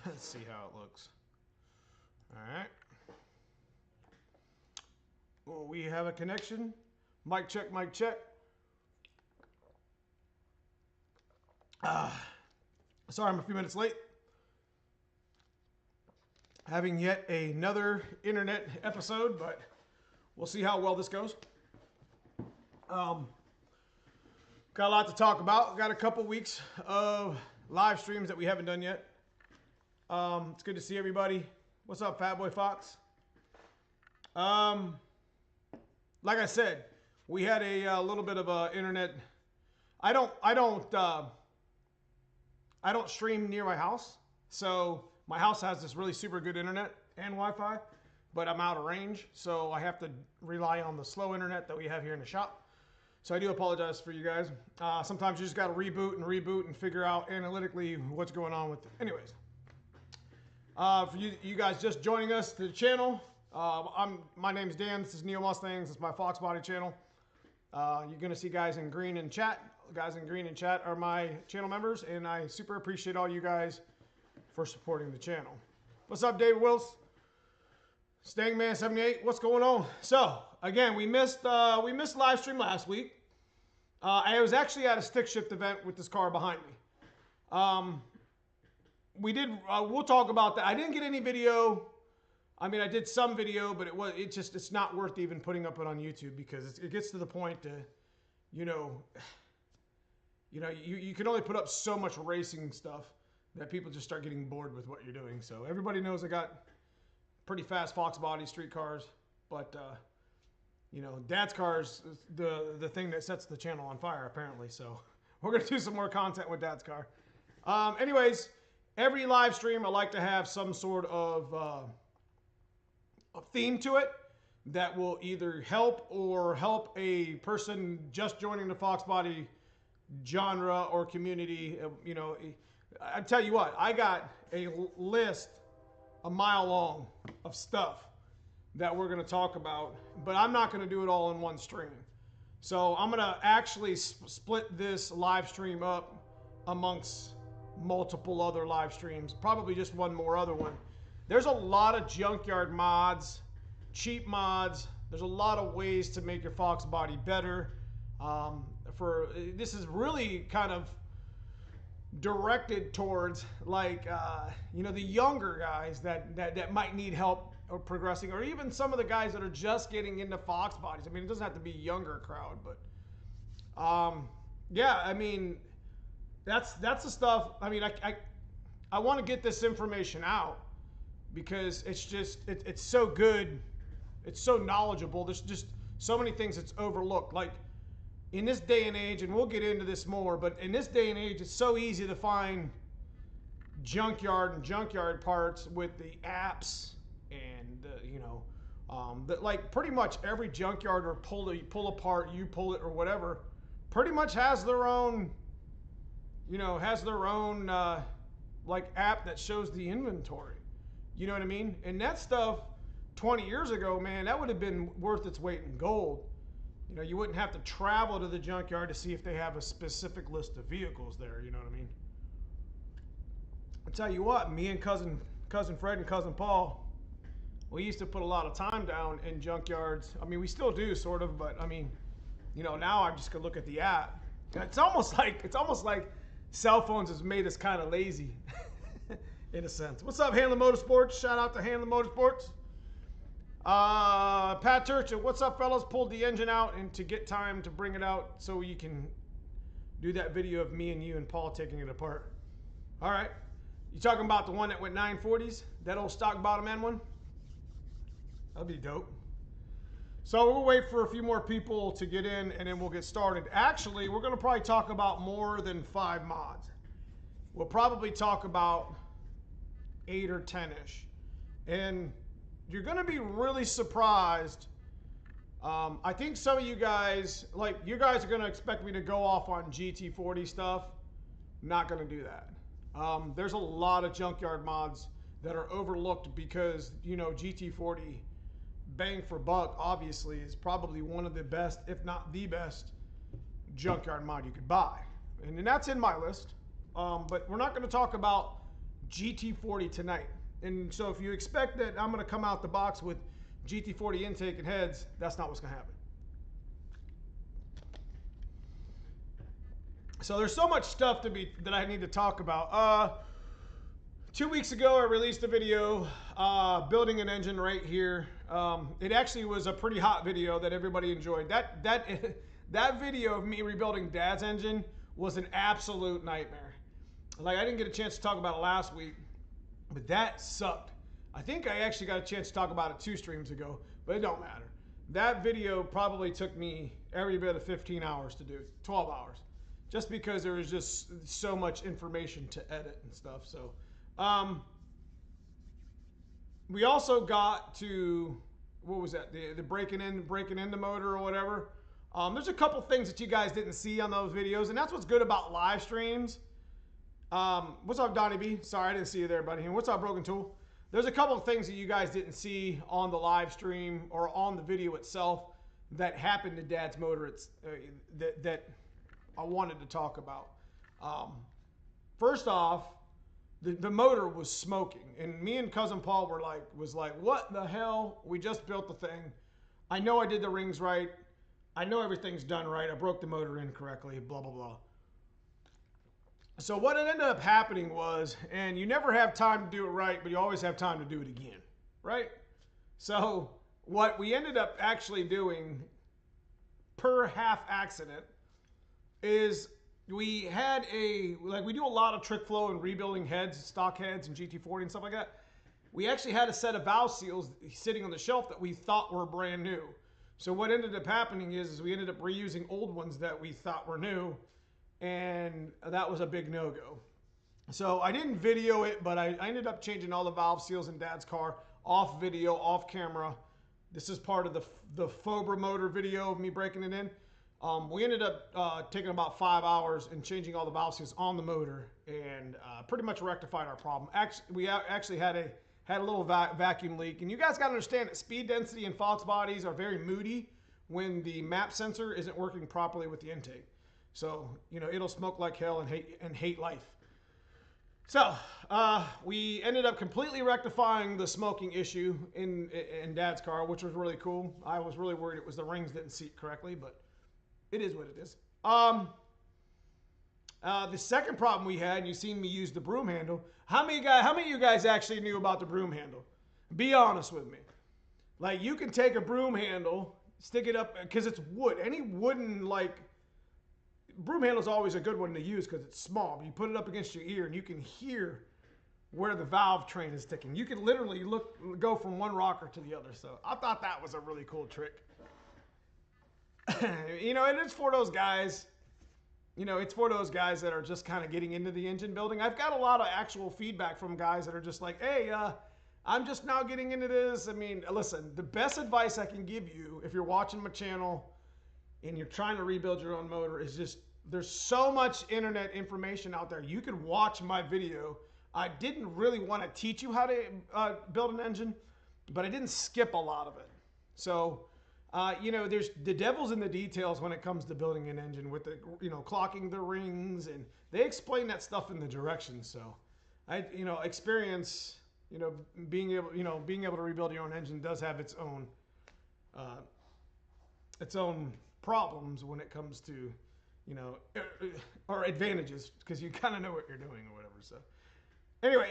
Let's see how it looks. All right. Well, we have a connection. Mic check, mic check. Sorry, I'm a few minutes late. Having yet another internet episode, but we'll see how well this goes. Got a lot to talk about. Got a couple weeks of live streams that we haven't done yet. It's good to see everybody. What's up, Fat Boy Fox? Like I said, we had a little bit of internet. I don't stream near my house, so my house has this really super good internet and Wi-Fi, but I'm out of range, so I have to rely on the slow internet that we have here in the shop. So I do apologize for you guys. Sometimes you just got to reboot and figure out analytically what's going on with it. Anyways, for you guys just joining us to the channel, my name's Dan. This is Neo Mustangs. This is my FOXBODY channel. You're gonna see guys in green in chat. Guys in green in chat are my channel members, and I super appreciate all you guys for supporting the channel. What's up, David Wills? Stangman78, what's going on? So again, we missed live stream last week. I was actually at a stick shift event with this car behind me. We'll talk about that. I didn't get any video. I mean, I did some video, but it's not worth even putting up it on YouTube because it gets to the point to, you can only put up so much racing stuff that people just start getting bored with what you're doing. So everybody knows I got pretty fast FOXBODY street cars, but Dad's cars is the thing that sets the channel on fire apparently. So we're gonna do some more content with Dad's car. Anyways, every live stream I like to have some sort of a theme to it that will either help a person just joining the FOXBODY genre or community. I tell you what, I got a list a mile long of stuff that we're going to talk about, but I'm not going to do it all in one stream. So I'm going to actually split this live stream up amongst multiple other live streams, probably just one more other one. There's a lot of junkyard mods, cheap mods. There's a lot of ways to make your FOXBODY better. This is really kind of directed towards the younger guys that might need help or progressing, or even some of the guys that are just getting into FOXBODYs. I mean, it doesn't have to be younger crowd, but yeah, I mean, that's the stuff. I mean, I want to get this information out because it's so good, it's so knowledgeable. There's just so many things that's overlooked. Like in this day and age, and we'll get into this more, but in this day and age, it's so easy to find junkyard parts with the apps and like pretty much every junkyard or pull apart, you pull it or whatever, pretty much has their own like app that shows the inventory. You know what I mean? And that stuff 20 years ago, man, that would have been worth its weight in gold. You wouldn't have to travel to the junkyard to see if they have a specific list of vehicles there. You know what I mean? I'll tell you what, me and cousin Fred and cousin Paul, we used to put a lot of time down in junkyards. I mean, we still do sort of, but I mean, now I'm just gonna look at the app. It's almost like cell phones has made us kind of lazy in a sense. What's up, Handler Motorsports? Shout out to Handler Motorsports. Pat Turchin, what's up, fellas? Pulled the engine out and to get time to bring it out so you can do that video of me and you and Paul taking it apart. All right. You talking about the one that went 940s? That old stock bottom end one? That'll be dope. So we'll wait for a few more people to get in and then we'll get started. Actually, we're going to probably talk about more than 5 mods. We'll probably talk about 8 or 10-ish. And you're going to be really surprised. I think some of you guys, you guys are going to expect me to go off on GT40 stuff. Not going to do that. There's a lot of junkyard mods that are overlooked because, GT40 bang for buck, obviously, is probably one of the best, if not the best, junkyard mod you could buy. And that's in my list. But we're not going to talk about GT40 tonight. And so if you expect that I'm going to come out the box with GT40 intake and heads, that's not what's going to happen. So there's so much stuff that I need to talk about. 2 weeks ago, I released a video building an engine right here. It actually was a pretty hot video that everybody enjoyed. That video of me rebuilding Dad's engine was an absolute nightmare. Like, I didn't get a chance to talk about it last week, but that sucked. I think I actually got a chance to talk about it 2 streams ago, but it don't matter. That video probably took me every bit of 15 hours to do, 12 hours. Just because there was just so much information to edit and stuff. So, we also got to, what was that? The breaking in the motor or whatever. There's a couple things that you guys didn't see on those videos, and that's what's good about live streams. What's up, Donnie B? Sorry, I didn't see you there, buddy. And what's up, Broken Tool? There's a couple of things that you guys didn't see on the live stream or on the video itself that happened to Dad's motor. That I wanted to talk about. First off, the motor was smoking, and me and Cousin Paul was like, what the hell? We just built the thing. I know I did the rings right. I know everything's done right. I broke the motor in correctly, blah, blah, blah. So what ended up happening was, and you never have time to do it right, but you always have time to do it again, right? So what we ended up actually doing per half accident is we had we do a lot of trick flow and rebuilding heads, stock heads and GT40 and stuff like that. We actually had a set of valve seals sitting on the shelf that we thought were brand new. So what ended up happening is we ended up reusing old ones that we thought were new, and that was a big no-go. So I didn't video it, but I ended up changing all the valve seals in Dad's car off video, off camera. This is part of the FOBRA motor video of me breaking it in. We ended up taking about 5 hours and changing all the valve seals on the motor, and pretty much rectified our problem. We actually had a little vacuum leak, and you guys got to understand that speed density and Fox bodies are very moody when the map sensor isn't working properly with the intake. So, you know, it'll smoke like hell and hate life. So we ended up completely rectifying the smoking issue in Dad's car, which was really cool. I was really worried it was the rings didn't seat correctly, but it is what it is. The second problem we had, and you've seen me use the broom handle. How many of you guys actually knew about the broom handle? Be honest with me. Like, you can take a broom handle, stick it up, because it's wood. Any wooden, broom handle is always a good one to use because it's small. But you put it up against your ear, and you can hear where the valve train is sticking. You can literally go from one rocker to the other. So I thought that was a really cool trick. You know, and it's for those guys. You know, it's for those guys that are just kind of getting into the engine building. I've got a lot of actual feedback from guys that are just like, hey, I'm just now getting into this. I mean, listen, the best advice I can give you if you're watching my channel and you're trying to rebuild your own motor is just, there's so much internet information out there. You can watch my video. I didn't really want to teach you how to build an engine, but I didn't skip a lot of it. So, you know, there's the devil's in the details when it comes to building an engine with the, you know, clocking the rings, and they explain that stuff in the directions. So you know, experience, you know, being able to rebuild your own engine does have its own problems when it comes to, you know, or advantages, because you kind of know what you're doing or whatever. So anyway,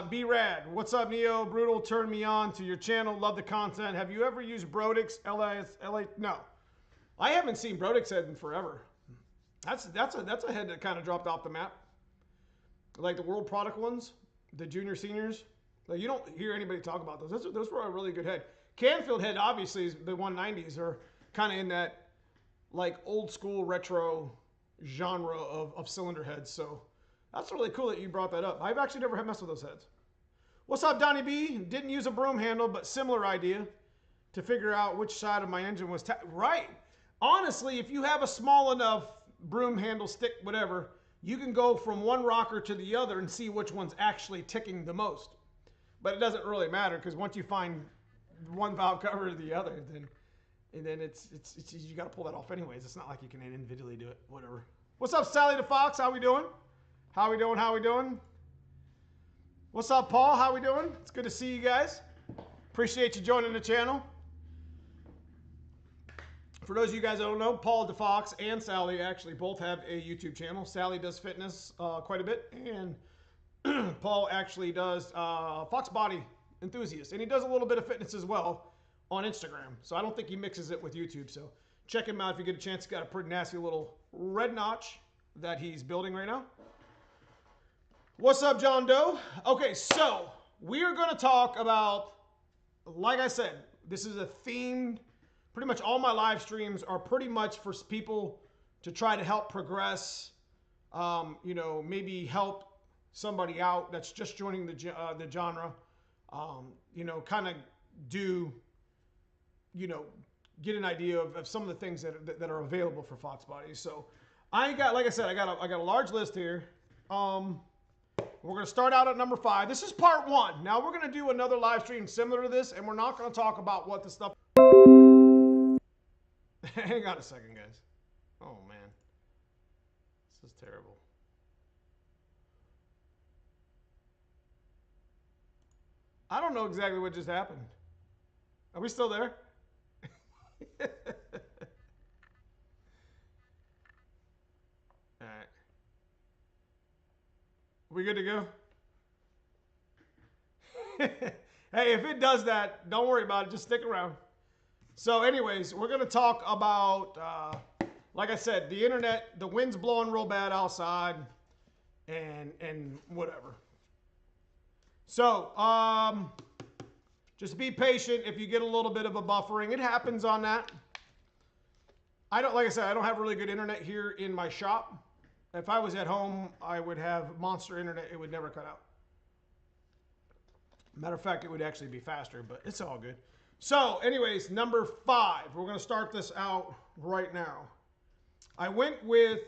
B-Rad, what's up, Neo? Brutal, turn me on to your channel. Love the content. Have you ever used Brodix LA? No, I haven't seen Brodix head in forever. That's a head that kind of dropped off the map. Like the world product ones, the junior seniors. Like, you don't hear anybody talk about those. Those were a really good head. Canfield head, obviously, the 190s are kind of in that like old school retro genre of cylinder heads. So that's really cool that you brought that up. I've actually never messed with those heads. What's up, Donnie B? Didn't use a broom handle, but similar idea to figure out which side of my engine was right. Honestly, if you have a small enough broom handle, stick, whatever, you can go from one rocker to the other and see which one's actually ticking the most. But it doesn't really matter, because once you find one valve cover or the other, then it's you got to pull that off anyways. It's not like you can individually do it. Whatever. What's up, Sally the Fox? How we doing? How we doing? What's up, Paul? How we doing? It's good to see you guys. Appreciate you joining the channel. For those of you guys that don't know, Paul DeFox and Sally actually both have a YouTube channel. Sally does fitness quite a bit, and Paul actually does FOXBODY enthusiast, and he does a little bit of fitness as well on Instagram. So I don't think he mixes it with YouTube. So check him out if you get a chance. He's got a pretty nasty little red notch that he's building right now. What's up, John Doe? Okay, so we are going to talk about, like I said, this is a themed, pretty much all my live streams are pretty much for people to try to help progress, you know, maybe help somebody out that's just joining the genre, you know, kind of do, you know, get an idea of some of the things that are available for FOXBODY. So I got, like I said, I got a large list here. We're going to start out at number 5. This is part 1. Now we're going to do another live stream similar to this, and we're not going to talk about what the stuff... Hang on a second, guys. Oh, man. This is terrible. I don't know exactly what just happened. Are we still there? All right. We good to go? Hey, if it does that, don't worry about it. Just stick around. So anyways, we're going to talk about, like I said, the internet, the wind's blowing real bad outside, and whatever. So, just be patient if you get a little bit of a buffering. It happens on that. Like I said, I don't have really good internet here in my shop. If I was at home, I would have monster internet. It would never cut out. Matter of fact, it would actually be faster, but it's all good. So anyways, number 5. We're going to start this out right now. I went with...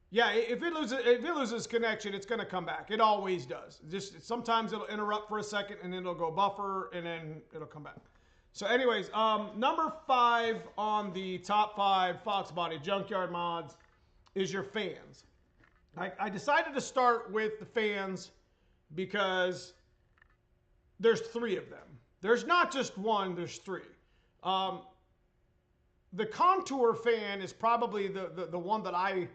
Yeah, if it loses connection, it's going to come back. It always does. Just sometimes it'll interrupt for a second, and then it'll go buffer, and then it'll come back. So anyways, number 5 on the top 5 FOXBODY junkyard mods is your fans. I decided to start with the fans because there's 3 of them. There's not just one, there's 3. The contour fan is probably the one that I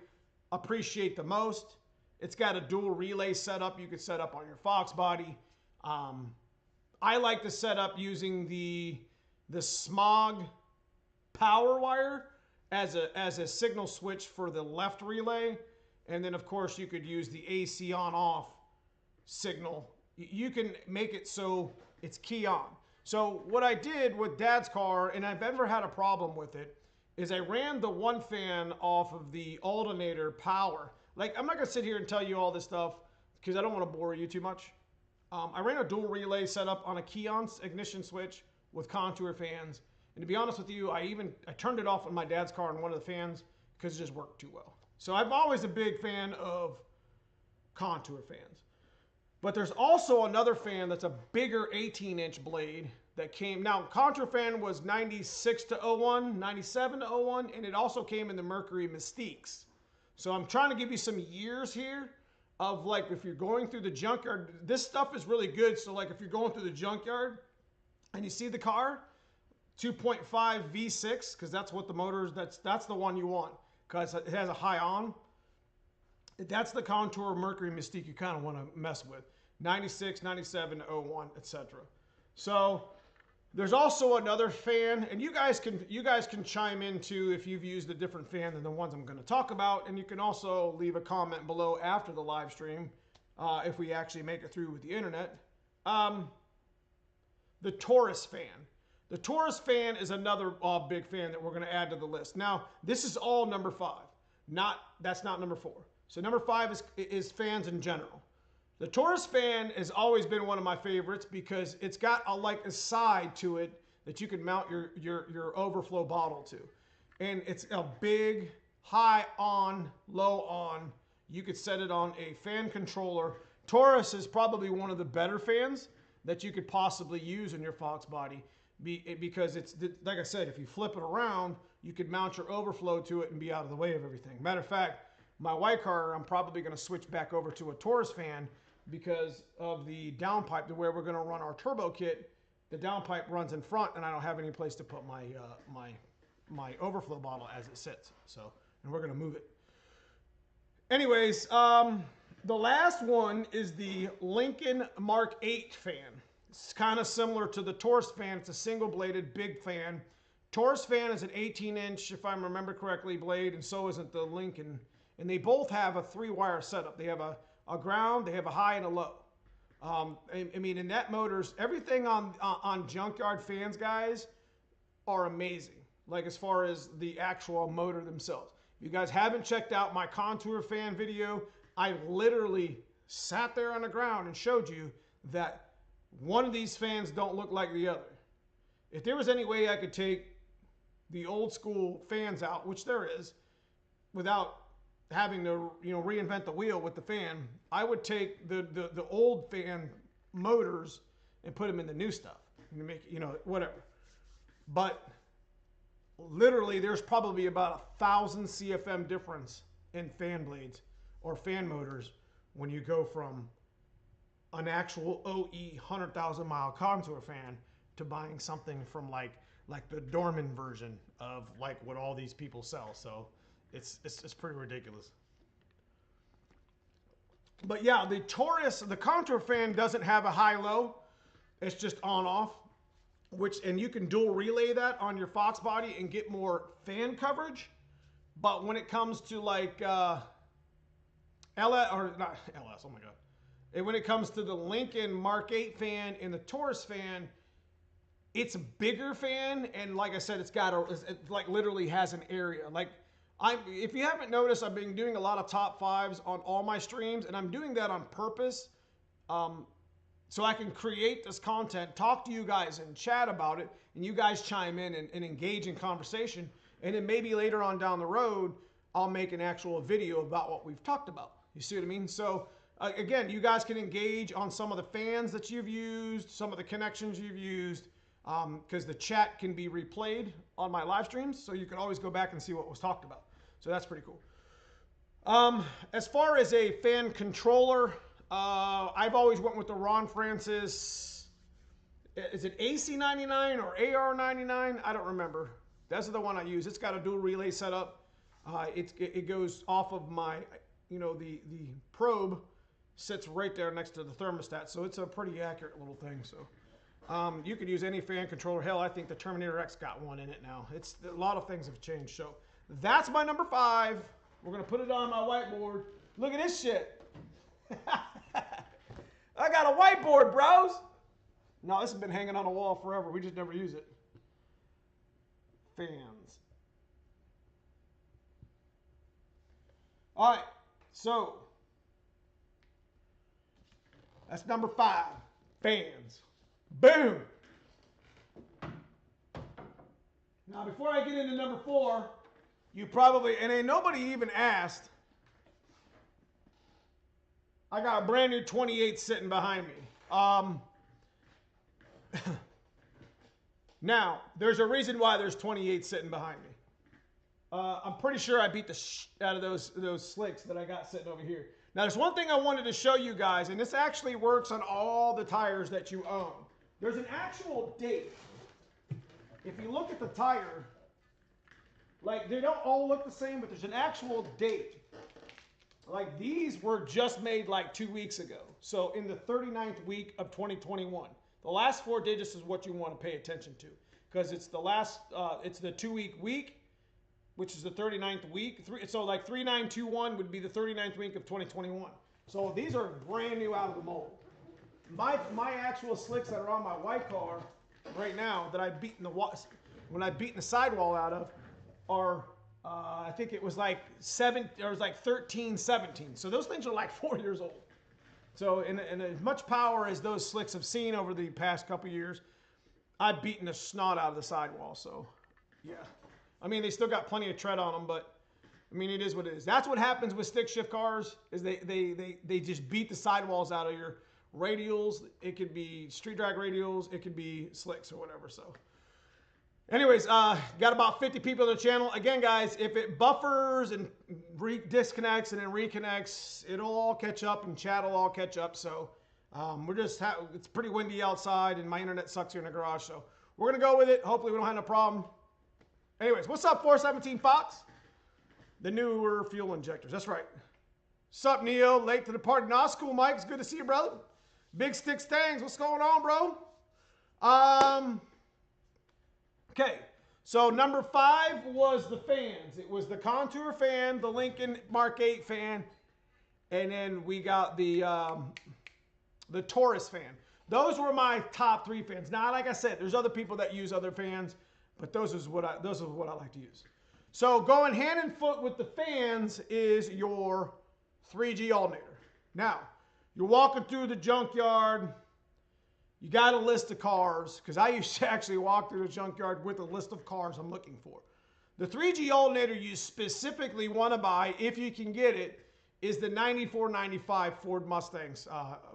appreciate the most. It's got a dual relay setup you could set up on your FOXBODY. I like to set up using the smog power wire as a signal switch for the left relay, and then of course you could use the AC on off signal. You can make it so it's key on. So what I did with Dad's car, and I've never had a problem with it, is I ran the one fan off of the alternator power. Like, I'm not gonna sit here and tell you all this stuff because I don't want to bore you too much. I ran a dual relay setup on a key-on ignition switch with contour fans, and to be honest with you, I turned it off on my dad's car on one of the fans because it just worked too well. So I'm always a big fan of contour fans. But there's also another fan that's a bigger 18-inch blade that came. Now, contour fan was 96 to 01, 97 to 01, and it also came in the Mercury Mystiques. So I'm trying to give you some years here of, like, if you're going through the junkyard, this stuff is really good. So like if you're going through the junkyard and you see the car, 2.5 V6, because that's what the motors, that's the one you want, because it has a high on. That's the contour Mercury Mystique you kind of want to mess with. 96, 97, 01, etc. So there's also another fan, and you guys can chime in too if you've used a different fan than the ones I'm going to talk about, and you can also leave a comment below after the live stream if we actually make it through with the internet. The Taurus fan. The Taurus fan is another big fan that we're going to add to the list. Now, this is all number 5. That's not number 4. So number 5 is fans in general. The Taurus fan has always been one of my favorites because it's got a side to it that you can mount your overflow bottle to. And it's a big, high on, low on. You could set it on a fan controller. Taurus is probably one of the better fans that you could possibly use in your FOXBODY because it's, like I said, if you flip it around, you could mount your overflow to it and be out of the way of everything. Matter of fact, My white car, I'm probably going to switch back over to a Taurus fan because of the downpipe, to where we're going to run our turbo kit. The downpipe runs in front, and I don't have any place to put my my overflow bottle as it sits. So, and we're going to move it. Anyways, the last one is the Lincoln Mark 8 fan. It's kind of similar to the Taurus fan. It's a single-bladed big fan. Taurus fan is an 18-inch, if I remember correctly, blade, and so isn't the Lincoln. And they both have a 3-wire setup. They have a ground, they have a high and a low. I mean, in that motors, everything on Junkyard fans, guys, are amazing. Like as far as the actual motor themselves. If you guys haven't checked out my contour fan video, I literally sat there on the ground and showed you that one of these fans don't look like the other. If there was any way I could take the old school fans out, which there is, without having to reinvent the wheel with the fan, I would take the old fan motors and put them in the new stuff and make whatever. But literally, there's probably about 1,000 CFM difference in fan blades or fan motors when you go from an actual OE 100,000 mile contour fan to buying something from like the Dorman version of like what all these people sell. So it's pretty ridiculous. But yeah, the Taurus, the contour fan doesn't have a high-low. It's just on-off, and you can dual relay that on your FOXBODY and get more fan coverage. But when it comes to like LS, or not LS, oh my God. And when it comes to the Lincoln Mark 8 fan and the Taurus fan, it's a bigger fan, and like I said, it like literally has an area. Like if you haven't noticed, I've been doing a lot of top 5s on all my streams, and I'm doing that on purpose, so I can create this content, talk to you guys and chat about it, and you guys chime in and engage in conversation, and then maybe later on down the road, I'll make an actual video about what we've talked about. You see what I mean? So again, you guys can engage on some of the fans that you've used, some of the connections you've used, because the chat can be replayed on my live streams, so you can always go back and see what was talked about. So that's pretty cool. As far as a fan controller, I've always went with the Ron Francis. Is it AC99 or AR99? I don't remember. That's the one I use. It's got a dual relay setup. It goes off of my, the probe sits right there next to the thermostat, so it's a pretty accurate little thing. So you could use any fan controller. Hell, I think the Terminator X got one in it now. A lot of things have changed. So that's my number 5. We're gonna put it on my whiteboard. Look at this shit. I got a whiteboard, bros. No, this has been hanging on the wall forever. We just never use it. Fans. All right, so that's number 5. Fans. Boom. Now, before I get into number 4, you probably, and ain't nobody even asked, I got a brand new 28 sitting behind me. Now, there's a reason why there's 28 sitting behind me. I'm pretty sure I beat the out of those slicks that I got sitting over here. Now, there's one thing I wanted to show you guys, and this actually works on all the tires that you own. There's an actual date. If you look at the tire, like they don't all look the same, but there's an actual date. Like these were just made like 2 weeks ago. So in the 39th week of 2021. The last 4 digits is what you want to pay attention to, because it's the last, it's the 2-week week, which is the 39th week. So like 3921 would be the 39th week of 2021. So these are brand new out of the mold. My actual slicks that are on my white car right now that I've beaten when I've beaten the sidewall out of are I think it was like 13, 17. So those things are like 4 years old. So in as much power as those slicks have seen over the past couple years, I've beaten the snot out of the sidewall. So yeah, I mean they still got plenty of tread on them, but I mean it is what it is. That's what happens with stick shift cars, is they just beat the sidewalls out of your radials. It could be street drag radials, it could be slicks or whatever. So Anyways, got about 50 people on the channel. Again, guys, if it buffers and disconnects and then reconnects, it'll all catch up and chat will all catch up. So it's pretty windy outside and my internet sucks here in the garage. So we're going to go with it. Hopefully we don't have no problem. Anyways, what's up, 417 Fox? The newer fuel injectors. That's right. Sup, Neo? Late to the party. Nah, it's cool, Mike. It's good to see you, brother. Big Stick Stangs. What's going on, bro? Okay, so number 5 was the fans. It was the Contour fan, the Lincoln Mark 8 fan, and then we got the Taurus fan. Those were my top 3 fans. Now, like I said, there's other people that use other fans, but those are what I like to use. So going hand in foot with the fans is your 3G alternator. Now, you're walking through the junkyard. You got a list of cars, because I used to actually walk through the junkyard with a list of cars I'm looking for. The 3G alternator you specifically want to buy, if you can get it, is the 9495 Ford Mustangs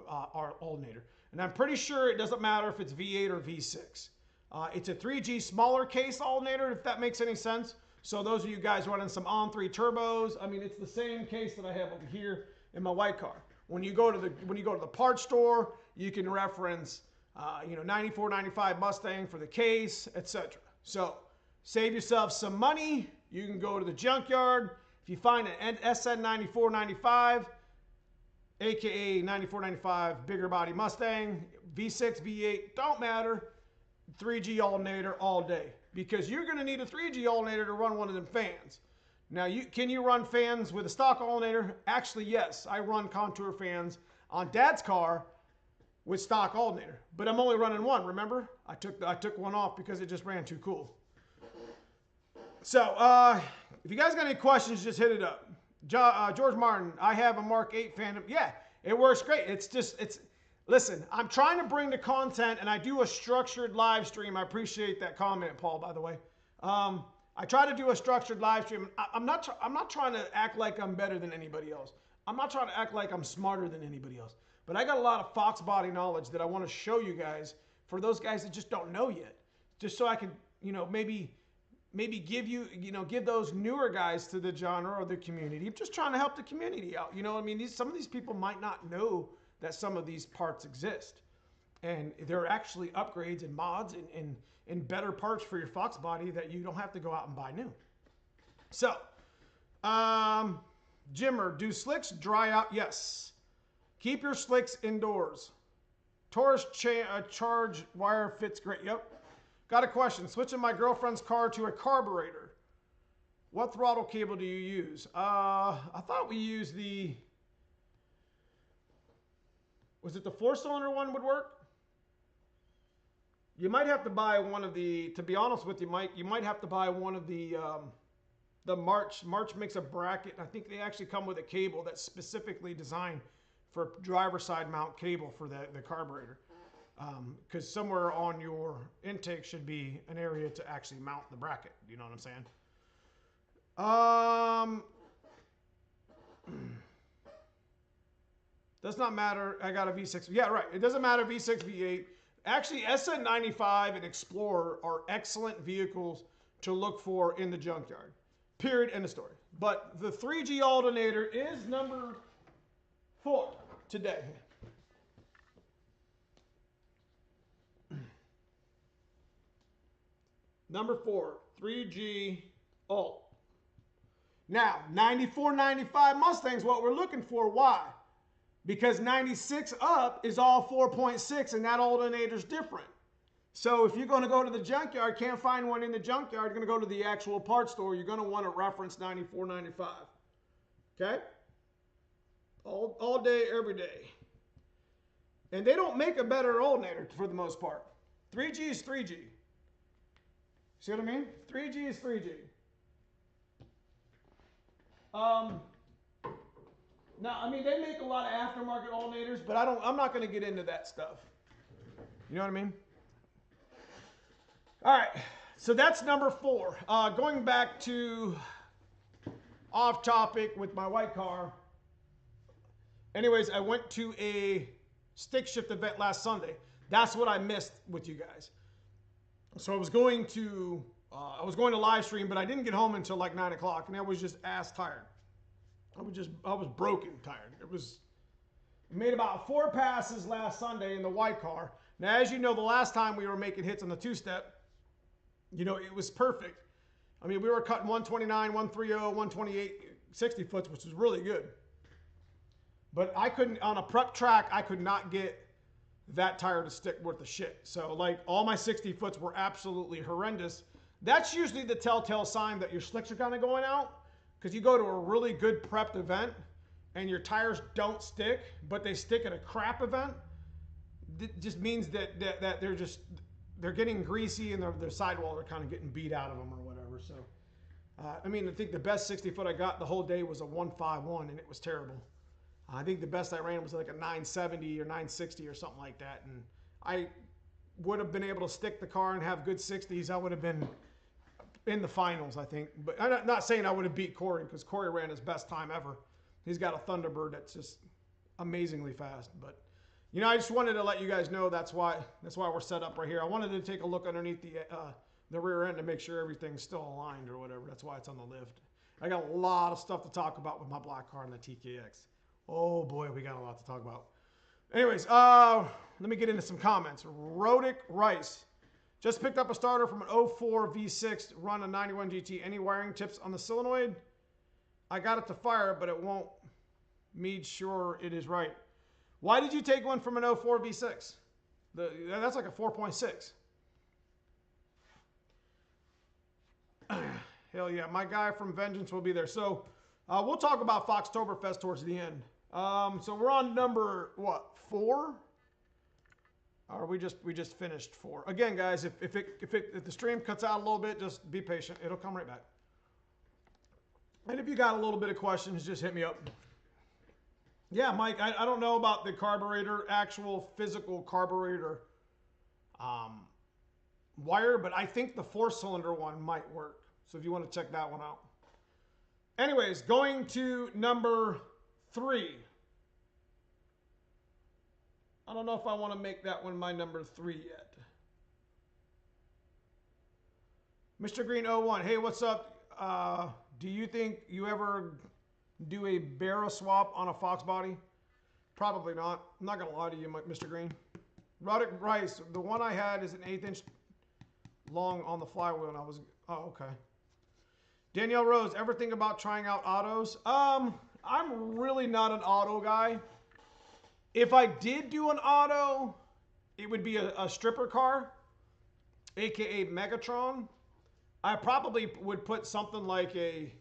alternator. And I'm pretty sure it doesn't matter if it's V8 or V6. It's a 3G smaller case alternator, if that makes any sense. So those of you guys running some On3 turbos, I mean, it's the same case that I have over here in my white car. When you go to the parts store, you can reference 94, 95 Mustang for the case, etc. So save yourself some money. You can go to the junkyard. If you find an SN 9495, aka 9495 bigger body Mustang, V6, V8, don't matter. 3G alternator all day, because you're going to need a 3G alternator to run one of them fans. Now, can you run fans with a stock alternator? Actually, yes. I run Contour fans on Dad's car with stock alternator, but I'm only running one. Remember, I took one off because it just ran too cool. So, if you guys got any questions, just hit it up. George Martin, I have a Mark 8 fan. Yeah, it works great. Listen, I'm trying to bring the content, and I do a structured live stream. I appreciate that comment, Paul, by the way. I try to do a structured live stream. I'm not trying to act like I'm better than anybody else. I'm not trying to act like I'm smarter than anybody else. But I got a lot of FOXBODY knowledge that I want to show you guys, for those guys that just don't know yet. Just so I can, maybe give those newer guys to the genre or the community. I'm just trying to help the community out. Some of these people might not know that some of these parts exist. And there are actually upgrades and mods and better parts for your FOXBODY that you don't have to go out and buy new. So, Jimmer, do slicks dry out? Yes. Keep your slicks indoors. Taurus charge wire fits great. Yep. Got a question. Switching my girlfriend's car to a carburetor. What throttle cable do you use? I thought we used was it the 4-cylinder one would work? You might have to buy one of the, to be honest with you, Mike, you might have to buy one of the March. March makes a bracket. I think they actually come with a cable that's specifically designed for driver side mount cable for the carburetor. Because somewhere on your intake should be an area to actually mount the bracket. You know what I'm saying? Does not matter. I got a V6. Yeah, right. It doesn't matter V6, V8. Actually, SN95 and Explorer are excellent vehicles to look for in the junkyard. Period. End of story. But the 3G alternator is number 4 today. Number 4, 3G alt. Now, 94, 95 Mustangs, what we're looking for. Why? Because 96 up is all 4.6 and that alternator's different. So if you're going to go to the junkyard, can't find one in the junkyard, you're going to go to the actual parts store, you're going to want to reference 94, 95. Okay? All day, every day. And they don't make a better alternator for the most part. 3G is 3G. See what I mean? 3G is 3G. Now, I mean, they make a lot of aftermarket alternators, but I'm not going to get into that stuff. You know what I mean? All right, so that's number 4. Going back to off topic with my white car. Anyways, I went to a stick shift event last Sunday. That's what I missed with you guys. So I was going to live stream, but I didn't get home until like 9 o'clock, and I was just ass tired. I was broken tired. I made about 4 passes last Sunday in the white car. Now, as you know, the last time we were making hits on the two-step, it was perfect. I mean, we were cutting 129, 130, 128, 60 foots, which was really good. But I couldn't, on a prep track, I could not get that tire to stick worth a shit. So, like, all my 60 foots were absolutely horrendous. That's usually the telltale sign that your slicks are kind of going out, because you go to a really good prepped event and your tires don't stick, but they stick at a crap event. It just means that they're getting greasy and their sidewalls are kind of getting beat out of them or whatever. So, I think the best 60 foot I got the whole day was a 151, and it was terrible. I think the best I ran was like a 970 or 960 or something like that. And I would have been able to stick the car and have good 60s. I would have been in the finals, I think. But I'm not saying I would have beat Corey, because Corey ran his best time ever. He's got a Thunderbird that's just amazingly fast. But, I just wanted to let you guys know that's why we're set up right here. I wanted to take a look underneath the rear end to make sure everything's still aligned or whatever. That's why it's on the lift. I got a lot of stuff to talk about with my black car and the TKX. Oh boy, we got a lot to talk about. Anyways, let me get into some comments. Rodic Rice just picked up a starter from an 04 V6, run a 91 GT. Any wiring tips on the solenoid? I got it to fire, but it won't. Me sure it is right. Why did you take one from an 04 V6? That's like a 4.6. Hell yeah, my guy from Vengeance will be there. So we'll talk about Foxtoberfest towards the end. So we're on number, 4? Or we just finished 4. Again, guys, if the stream cuts out a little bit, just be patient. It'll come right back. And if you got a little bit of questions, just hit me up. Yeah, Mike, I don't know about the carburetor, actual physical carburetor wire, but I think the 4-cylinder one might work. So if you want to check that one out. Anyways, going to number 3. I don't know if I want to make that one my number 3 yet. Mr. Green 01, hey, what's up? Do you think you ever do a barrel swap on a Fox body? Probably not. I'm not going to lie to you, Mr. Green. Rodic Rice, the one I had is an 1/8 inch long on the flywheel, and oh, okay. Danielle Rose, ever think about trying out autos? I'm really not an auto guy. If I did do an auto, it would be a stripper car, aka Megatron. I probably would put something like a,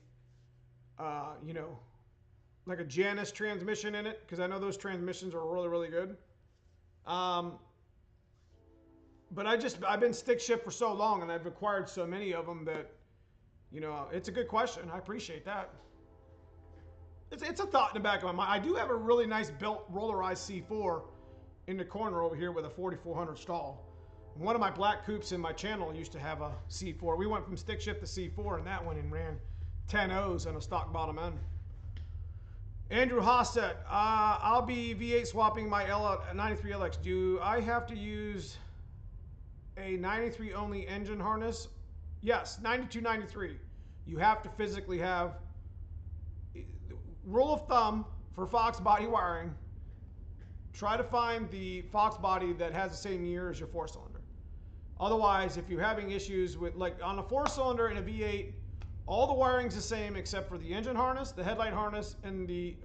like a Janus transmission in it, because I know those transmissions are really, really good. But I've been stick shift for so long, and I've acquired so many of them that, it's a good question. I appreciate that. It's a thought in the back of my mind. I do have a really nice built rollerized C4 in the corner over here with a 4400 stall. One of my black coupes in my channel used to have a C4. We went from stick shift to C4 in that one and ran 10 O's and a stock bottom end. Andrew Hossett, I'll be V8 swapping my 93 LX. Do I have to use a 93 only engine harness? Yes, 92, 93. You have to physically have, rule of thumb for Fox body wiring, try to find the Fox body that has the same year as your 4-cylinder. Otherwise, if you're having issues with, like on a 4-cylinder and a V8, all the wiring's the same except for the engine harness, the headlight harness, and the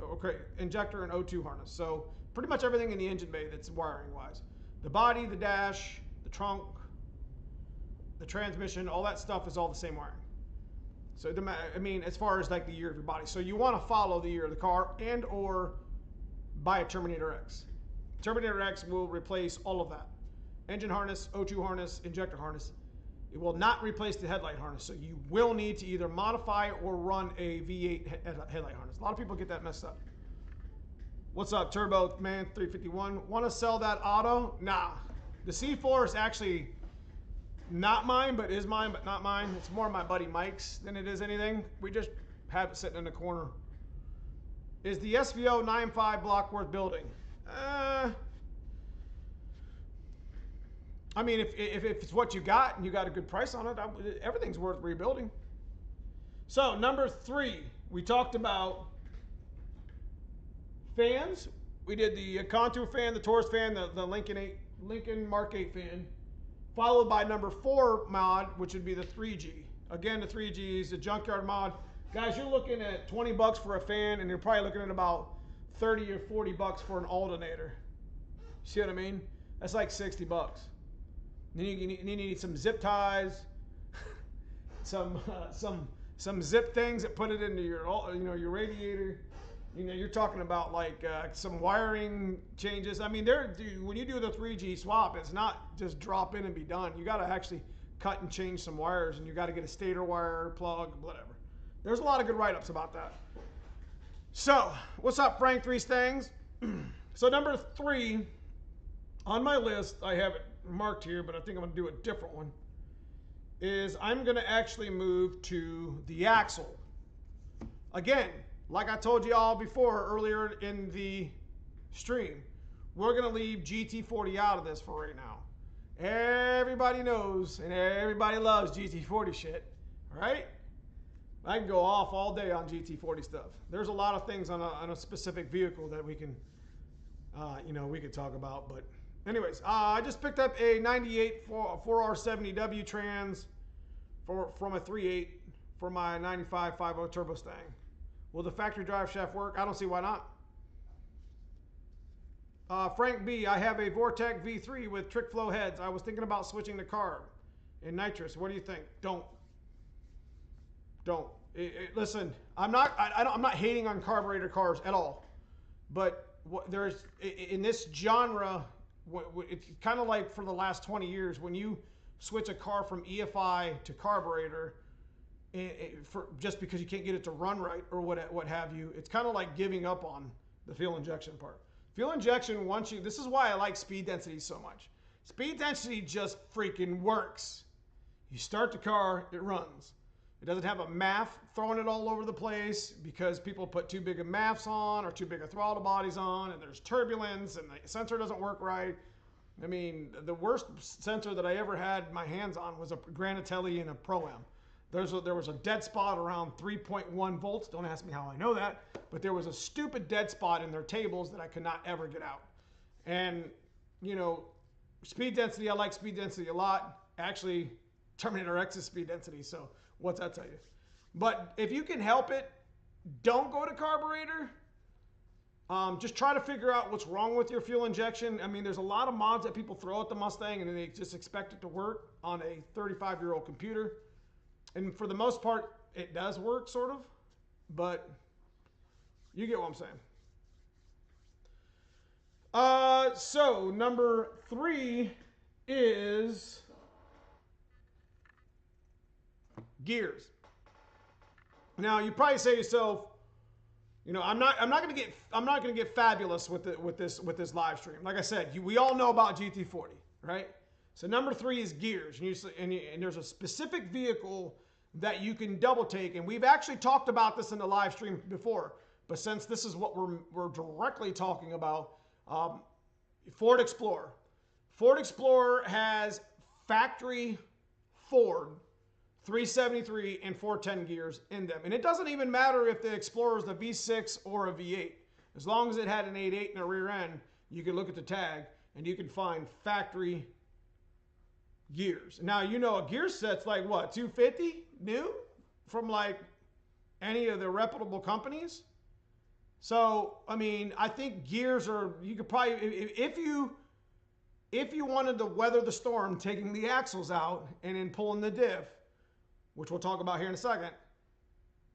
injector and O2 harness. So pretty much everything in the engine bay that's wiring wise. The body, the dash, the trunk, the transmission, all that stuff is all the same wiring. So, as far as like the year of your body. So you want to follow the year of the car and or buy a Terminator X. Terminator X will replace all of that. Engine harness, O2 harness, injector harness. It will not replace the headlight harness. So you will need to either modify or run a V8 headlight harness. A lot of people get that messed up. What's up, Turbo Man 351? Want to sell that auto? Nah. The C4 is actually not mine, but is mine, but not mine. It's more my buddy Mike's than it is anything. We just have it sitting in the corner. Is the SVO 9.5 block worth building? I mean, if it's what you got and you got a good price on it, everything's worth rebuilding. So number 3, we talked about fans. We did the Contour fan, the Taurus fan, the Lincoln Mark 8 fan, followed by number 4 mod, which would be the 3G. Again, the 3G is the junkyard mod. Guys, you're looking at 20 bucks for a fan, and you're probably looking at about 30 or 40 bucks for an alternator. See what I mean? That's like 60 bucks. Then you need some zip ties, some zip things that put it into your your radiator. You're talking about like some wiring changes. I mean, when you do the 3G swap, it's not just drop in and be done. You got to actually cut and change some wires, and you got to get a stator wire plug, whatever. There's a lot of good write-ups about that. So, what's up, Frank Three Stangs? So number 3 on my list, I have it marked here, but I think I'm going to do a different one, is I'm going to actually move to the axle. Again, like I told you all before earlier in the stream, we're going to leave GT40 out of this for right now. Everybody knows and everybody loves GT40 shit, right? I can go off all day on GT40 stuff. There's a lot of things on a specific vehicle that we can, we could talk about. But anyways, I just picked up a 98 4R70W trans from a 3.8 for my 95 5.0 Turbo Stang. Will the factory drive shaft work? I don't see why not. Frank B, I have a Vortec V3 with trick flow heads. I was thinking about switching to carb and nitrous. What do you think? Don't. Listen, I'm not hating on carburetor cars at all, but there's in this genre, it's kind of like for the last 20 years when you switch a car from EFI to carburetor, just because you can't get it to run right or what have you, it's kind of like giving up on the fuel injection part. Fuel injection, this is why I like speed density so much. Speed density just freaking works. You start the car, it runs. It doesn't have a MAF throwing it all over the place because people put too big of MAFs on or too big of throttle bodies on, and there's turbulence and the sensor doesn't work right. I mean, the worst sensor that I ever had my hands on was a Granatelli in a Pro-Am. There was a dead spot around 3.1 volts. Don't ask me how I know that, but there was a stupid dead spot in their tables that I could not ever get out. And, speed density, I like speed density a lot. Actually, Terminator X is speed density, so what's that tell you? But if you can help it, don't go to carburetor. Just try to figure out what's wrong with your fuel injection. I mean, there's a lot of mods that people throw at the Mustang and they just expect it to work on a 35-year-old computer. And for the most part, it does work, sort of. But you get what I'm saying. So number 3 is gears. Now you probably say to yourself, I'm not going to get fabulous with this live stream. Like I said, we all know about GT40, right? So number 3 is gears, and there's a specific vehicle that you can double take, and we've actually talked about this in the live stream before. But since this is what we're directly talking about, Ford Explorer. Ford Explorer has factory Ford 373 and 410 gears in them. And it doesn't even matter if the Explorer is a V6 or a V8. As long as it had an 8.8 in the rear end, you can look at the tag and you can find factory gears. Now, a gear set's like what, $250 new from like any of the reputable companies? So, I mean, I think gears you could probably, if you wanted to weather the storm, taking the axles out and then pulling the diff, which we'll talk about here in a second,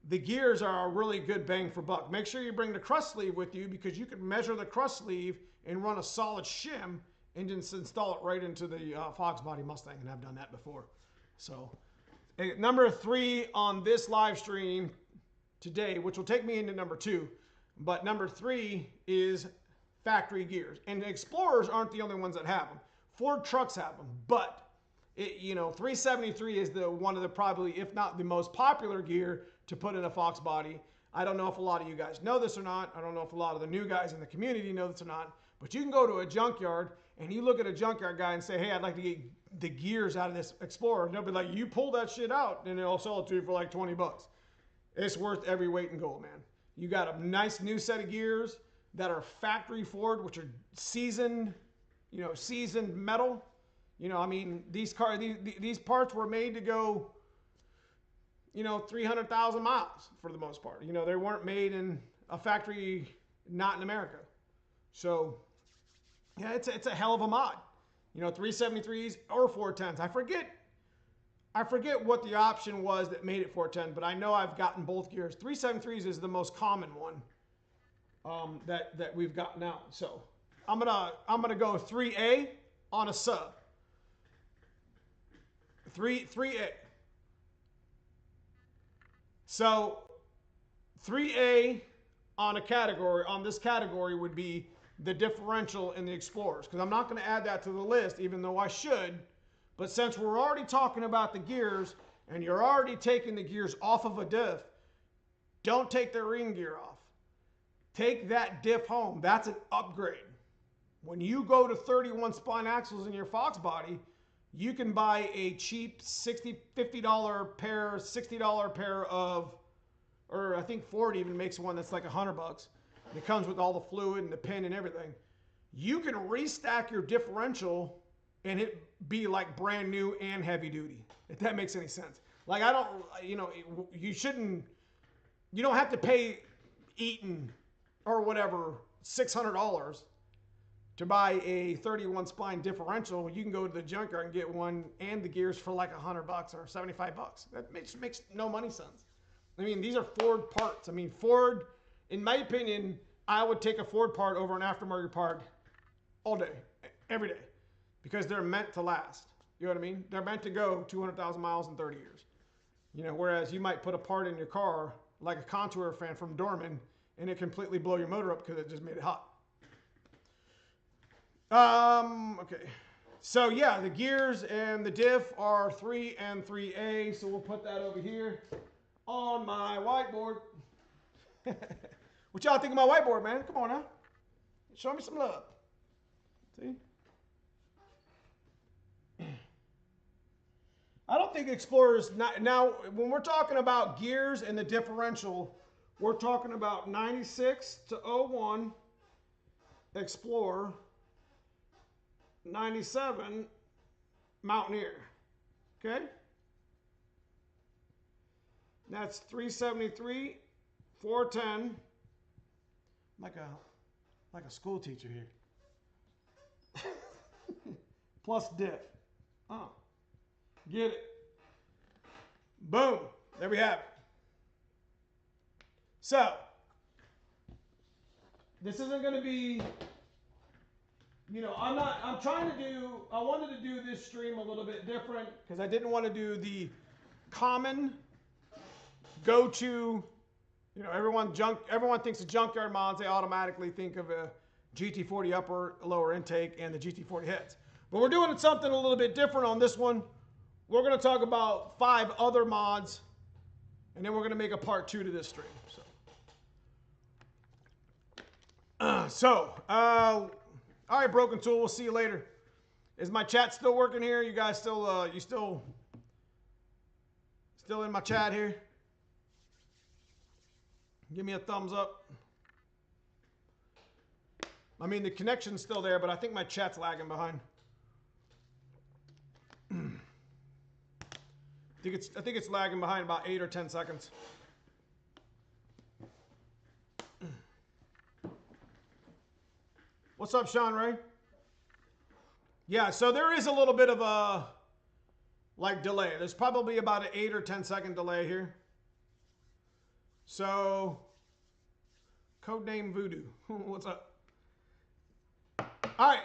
the gears are a really good bang for buck. Make sure you bring the crust sleeve with you because you can measure the crust sleeve and run a solid shim and just install it right into the FOXBODY Mustang, and I've done that before. So, number 3 on this live stream today, which will take me into number 2, but number 3 is factory gears. And the Explorers aren't the only ones that have them. Ford trucks have them, but 373 is one of the probably, if not the most popular gear to put in a FOXBODY. I don't know if a lot of you guys know this or not. I don't know if a lot of the new guys in the community know this or not. But you can go to a junkyard and you look at a junkyard guy and say, hey, I'd like to get the gears out of this Explorer. And they'll be like, you pull that shit out and they'll sell it to you for like 20 bucks. It's worth every weight in gold, man. You got a nice new set of gears that are factory forward, which are seasoned, you know, seasoned metal. You know, I mean, these parts were made to go, you know, 300,000 miles for the most part. You know, they weren't made in a factory not in America. So, yeah, it's a hell of a mod. You know, 373s or 410s. I forget what the option was that made it 410, but I know I've gotten both gears. 373s is the most common one that we've got now. So I'm gonna go 3A on a sub. 3A. So 3A on this category would be the differential in the Explorers, because I'm not going to add that to the list, even though I should. But since we're already talking about the gears, and you're already taking the gears off of a diff, don't take the ring gear off. Take that diff home. That's an upgrade. When you go to 31 spline axles in your FOXBODY, you can buy a cheap $50 pair, $60 pair of, or I think Ford even makes one that's like $100. It comes with all the fluid and the pin and everything. You can restack your differential and it be like brand new and heavy duty, if that makes any sense. Like, I don't, you know, you don't have to pay Eaton or whatever $600 to buy a 31 spline differential. You can go to the junkyard and get one and the gears for like $100 or $75. That makes no money sense. I mean, these are Ford parts. I mean, Ford, in my opinion, I would take a Ford part over an aftermarket part all day, every day, because they're meant to last. You know what I mean? They're meant to go 200,000 miles in 30 years. You know, whereas you might put a part in your car, like a Contour fan from Dorman, and it completely blow your motor up because it just made it hot. Okay. So yeah, the gears and the diff are 3 and 3A. So we'll put that over here on my whiteboard. What y'all think of my whiteboard, man? Come on now. Show me some love. See? I don't think Explorers, now when we're talking about gears and the differential, we're talking about 96 to 01 Explorer, 97 Mountaineer. Okay? That's 373, 410. Like a school teacher here. Plus diff. Oh. Get it. Boom. There we have it. So, this isn't going to be, you know, I wanted to do this stream a little bit different because I didn't want to do the common go-to. You know, everyone thinks of junkyard mods, they automatically think of a GT40 upper, lower intake, and the GT40 heads. But we're doing something a little bit different on this one. We're going to talk about 5 other mods, and then we're going to make a part 2 to this stream. All right, Broken Tool, we'll see you later. Is my chat still working here? You guys still, you still in my chat here? Give me a thumbs up. I mean, the connection's still there, but I think my chat's lagging behind. I think it's lagging behind about 8 or 10 seconds. What's up, Sean Ray? Yeah, so there is a little bit of a delay. There's probably about an 8 or 10 second delay here. So, codename Voodoo. What's up? All right.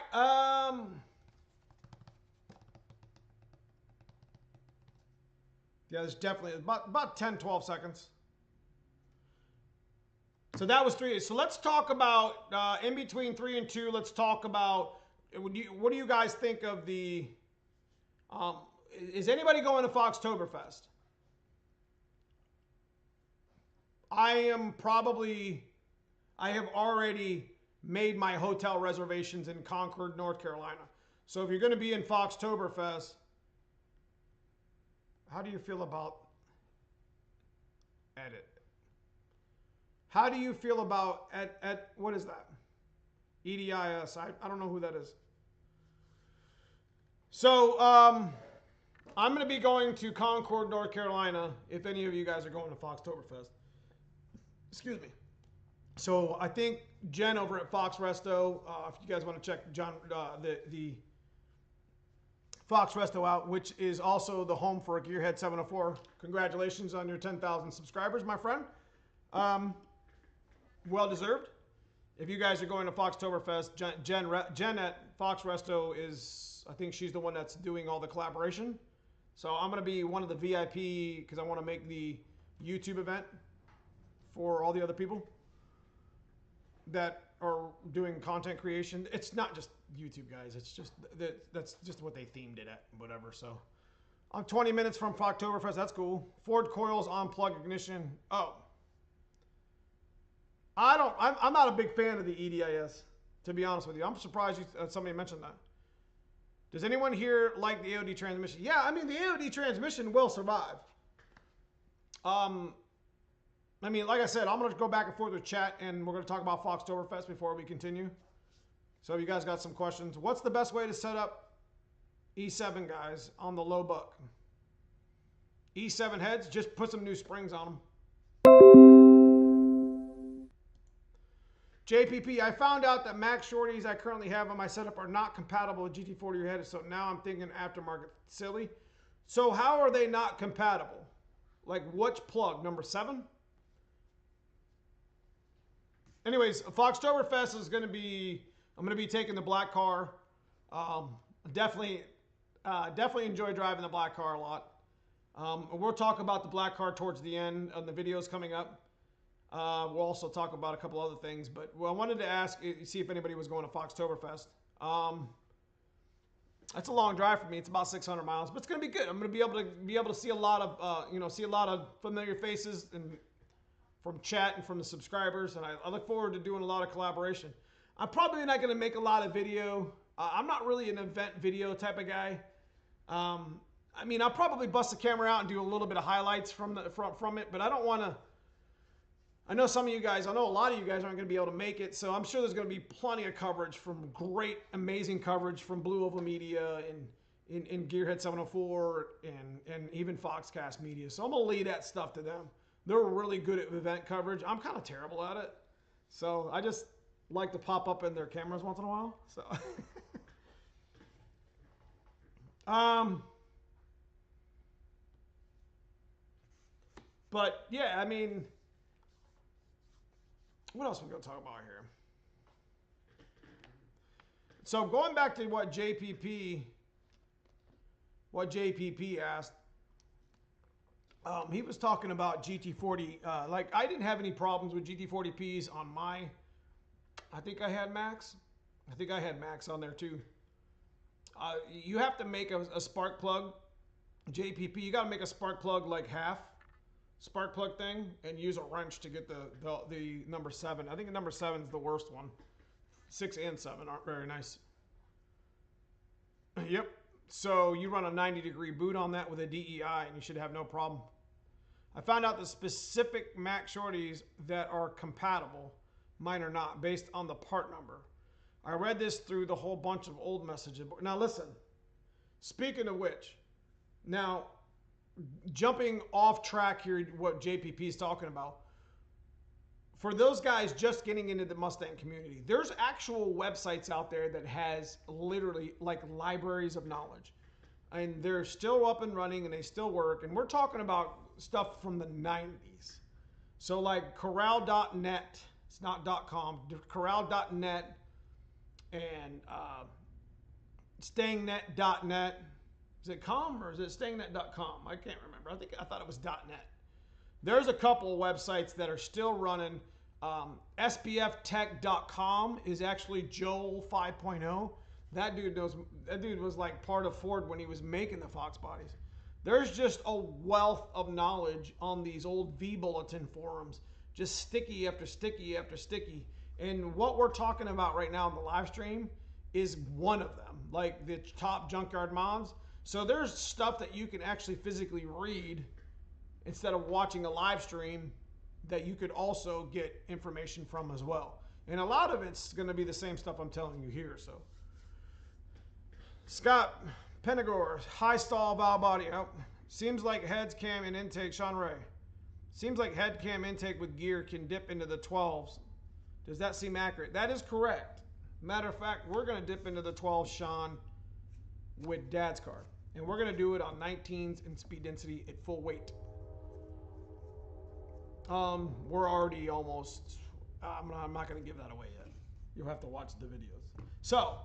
Yeah, there's definitely about 10, 12 seconds. So that was 3. So let's talk about, in between 3 and 2, let's talk about, what do you guys think of the, is anybody going to Foxtoberfest? I have already made my hotel reservations in Concord, North Carolina. So if you're going to be in Foxtoberfest, how do you feel about edit? How do you feel about at what is that? EDIS. I don't know who that is. So I'm going to be going to Concord, North Carolina, if any of you guys are going to Foxtoberfest. Excuse me. So I think Jen over at Fox Resto, if you guys want to check John the Fox Resto out, which is also the home for Gearhead 704. Congratulations on your 10,000 subscribers, my friend. Well deserved. If you guys are going to Foxtoberfest, Jen at Fox Resto is, I think she's the one that's doing all the collaboration. So I'm going to be one of the VIP because I want to make the YouTube event for all the other people that are doing content creation. It's not just YouTube guys. It's just that's just what they themed it at, whatever. So I'm 20 minutes from Foxtoberfest. That's cool. Ford coils on plug ignition. Oh, I'm not a big fan of the EDIS, to be honest with you. I'm surprised somebody mentioned that. Does anyone here like the AOD transmission? Yeah, I mean, the AOD transmission will survive. I mean, like I said, I'm going to go back and forth with chat, and we're going to talk about Foxtoberfest before we continue. So if you guys got some questions, what's the best way to set up E7, guys, on the low buck? E7 heads, just put some new springs on them. JPP, I found out that Max Shorties I currently have on my setup are not compatible with GT40 heads, so now I'm thinking aftermarket. Silly. So how are they not compatible? Like, which plug? Number 7? Anyways, Foxtoberfest is going to be, I'm going to be taking the black car. Definitely enjoy driving the black car a lot. We'll talk about the black car towards the end of the videos coming up. We'll also talk about a couple other things, but I wanted to ask, see if anybody was going to Foxtoberfest. That's a long drive for me. It's about 600 miles, but it's going to be good. I'm going to be able to see a lot of, see a lot of familiar faces and from chat and from the subscribers, and I look forward to doing a lot of collaboration. I'm probably not going to make a lot of video. I'm not really an event video type of guy. I mean, I'll probably bust the camera out and do a little bit of highlights from it, but I don't want to. I know some of you guys, I know a lot of you guys aren't going to be able to make it, so I'm sure there's going to be plenty of coverage from great, amazing coverage from Blue Oval Media and in Gearhead 704 and even Foxcast Media. So I'm going to leave that stuff to them. They're really good at event coverage. I'm kind of terrible at it. So I just like to pop up in their cameras once in a while. So but yeah, I mean, what else are we going to talk about here? So going back to what JPP asked, he was talking about GT40. Like, I didn't have any problems with GT40Ps on my, I think I had Max. I think I had Max on there too. You have to make a spark plug, JPP. You got to make a spark plug like half spark plug thing and use a wrench to get the number 7. I think the number 7 is the worst one. 6 and 7 aren't very nice. Yep. So you run a 90-degree boot on that with a DEI and you should have no problem. I found out the specific Max Shorties that are compatible, mine are not, based on the part number. I read this through the whole bunch of old messages. Now listen, speaking of which, now jumping off track here, what JPP is talking about, for those guys just getting into the Mustang community, there's actual websites out there that has literally like libraries of knowledge. And they're still up and running and they still work. And we're talking about stuff from the 90s. So like corral.net, it's not .com, corral.net and stayingnet.net. Is it com or is it stayingnet.com? I can't remember. I thought it was .net. There's a couple of websites that are still running. SPFtech.com is actually Joel 5.0. That dude knows. That dude was like part of Ford when he was making the Fox bodies. There's just a wealth of knowledge on these old V-Bulletin forums just sticky after sticky after sticky. And what we're talking about right now in the live stream is one of them, like the top junkyard mods. So there's stuff that you can actually physically read instead of watching a live stream that you could also get information from as well. And a lot of it's going to be the same stuff I'm telling you here. So Scott Penagore, high stall valve body. Oh, seems like heads cam and intake. Sean Ray, seems like head cam intake with gear can dip into the 12s. Does that seem accurate? That is correct. Matter of fact, we're going to dip into the 12s, Sean, with Dad's car. And we're going to do it on 19s and speed density at full weight. We're already almost, I'm not going to give that away yet. You'll have to watch the videos. So,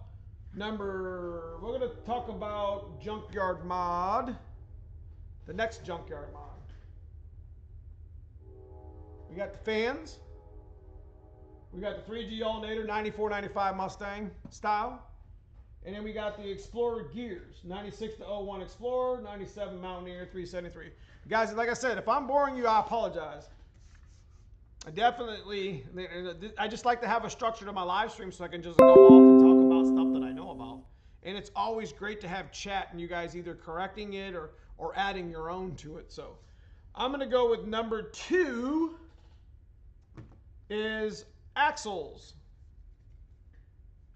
we're going to talk about Junkyard mod. The next Junkyard mod. We got the fans. We got the 3G alternator, 94-95 Mustang style. And then we got the Explorer gears, 96 to 01 Explorer, 97 Mountaineer, 373. Guys, like I said, if I'm boring you, I apologize. I just like to have a structure to my live stream so I can just go off and talk about stuff that I know about. And it's always great to have chat and you guys either correcting it or adding your own to it. So I'm going to go with number 2 is axles.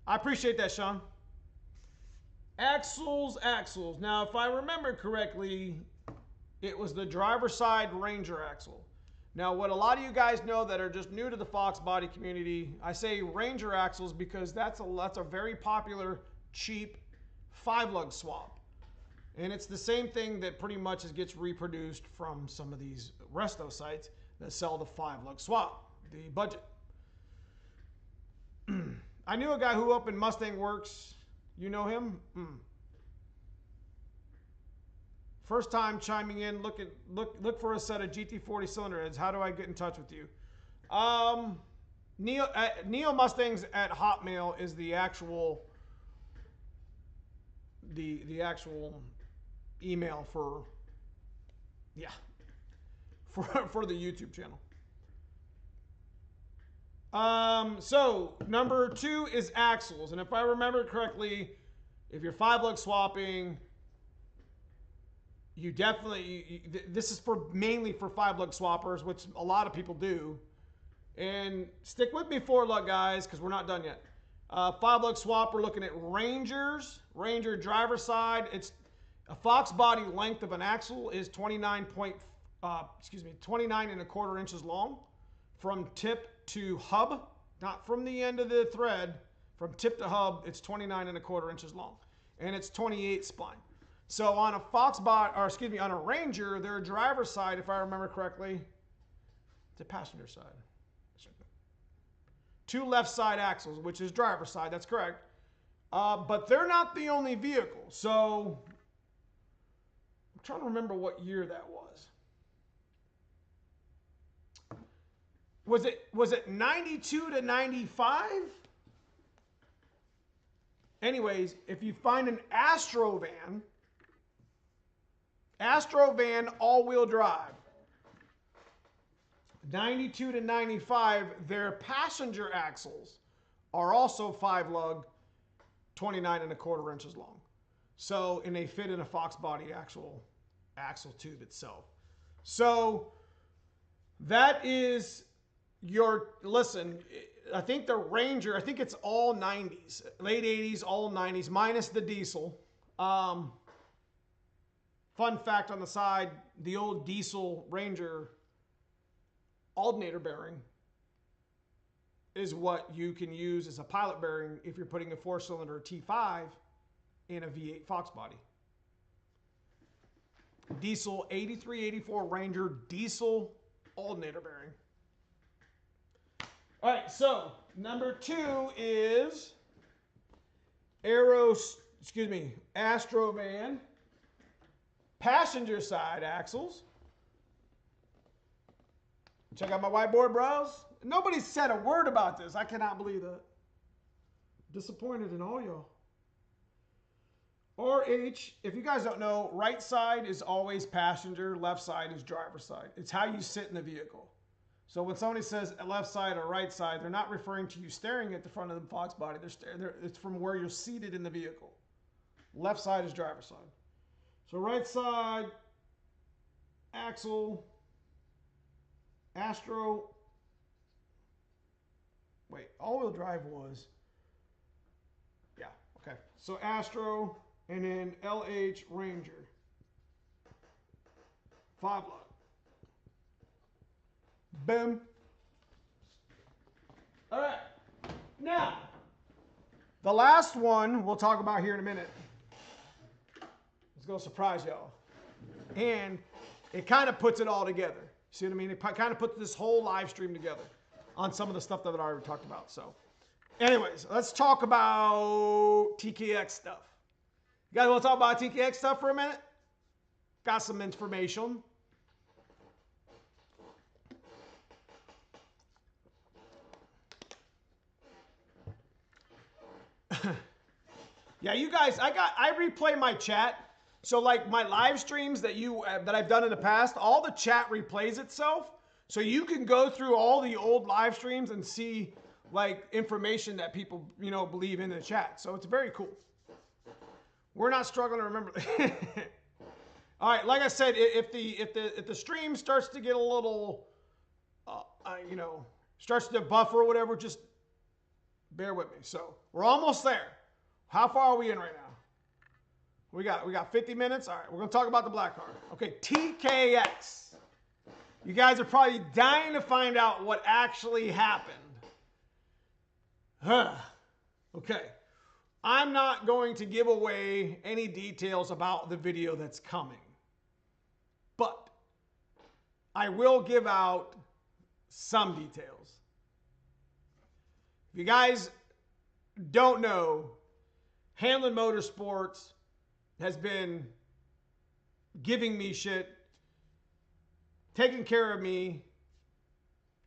I appreciate that, Sean. Axles. Now, if I remember correctly, it was the driver's side Ranger axle. Now, what a lot of you guys know that are just new to the FOXBODY community, I say Ranger axles because that's a very popular, cheap 5-lug swap. And it's the same thing that pretty much gets reproduced from some of these resto sites that sell the 5-lug swap, the budget. I knew a guy who opened Mustang Works. You know him? First time chiming in. Look for a set of GT40 cylinder heads. How do I get in touch with you? Neo Mustangs at Hotmail is the actual the actual email for the YouTube channel. So number 2 is axles, and if I remember correctly, if you're 5-lug swapping, you definitely this is mainly for 5-lug swappers, which a lot of people do. And stick with me 4-lug guys, because we're not done yet. 5-lug swap, we're looking at Ranger driver side. It's a FOXBODY length of an axle is 29 1/4 inches long from tip to hub, not from the end of the thread. From tip to hub, it's 29 1/4 inches long, and it's 28 spline. So on a on a Ranger, their driver's side, if I remember correctly, it's a passenger side. 2 left side axles, which is driver's side. That's correct. But they're not the only vehicle. So I'm trying to remember what year that was. Was it 92 to 95? Anyways, if you find an Astrovan all-wheel drive, 92 to 95, their passenger axles are also 5-lug, 29 1/4 inches long. So, and they fit in a FOXBODY axle tube itself. So that is listen, I think the Ranger, I think it's all 90s, late 80s, all 90s, minus the diesel. Fun fact on the side, the old diesel Ranger alternator bearing is what you can use as a pilot bearing if you're putting a 4-cylinder T5 in a V8 FOXBODY. Diesel 83-84 Ranger diesel alternator bearing. All right, so number 2 is Astrovan passenger side axles. Check out my whiteboard, bros. Nobody said a word about this. I cannot believe that. Disappointed in all y'all. RH, if you guys don't know, right side is always passenger, left side is driver side. It's how you sit in the vehicle. So when somebody says left side or right side, they're not referring to you staring at the front of the Fox body. It's from where you're seated in the vehicle. Left side is driver's side. So right side, axle, Astro. Wait, all-wheel drive was. Yeah, okay. So Astro and then LH Ranger. 5-lug. Boom. All right. Now, the last one we'll talk about here in a minute. It's going to surprise y'all. And it kind of puts it all together. See what I mean? It kind of puts this whole live stream together on some of the stuff that I already talked about. So, anyways, let's talk about TKX stuff. You guys want to talk about TKX stuff for a minute? Got some information. Yeah, you guys, I replay my chat. So like my live streams that I've done in the past, all the chat replays itself. So you can go through all the old live streams and see like information that people, you know, believe in the chat. So it's very cool. We're not struggling to remember. All right, like I said, if the stream starts to get a little, you know, starts to buffer or whatever, just bear with me. So we're almost there. How far are we in right now? We got 50 minutes. All right, we're gonna talk about the black car. Okay, TKX. You guys are probably dying to find out what actually happened. Okay, I'm not going to give away any details about the video that's coming, but I will give out some details. If you guys don't know, Hanlon Motorsports has been giving me shit, taking care of me.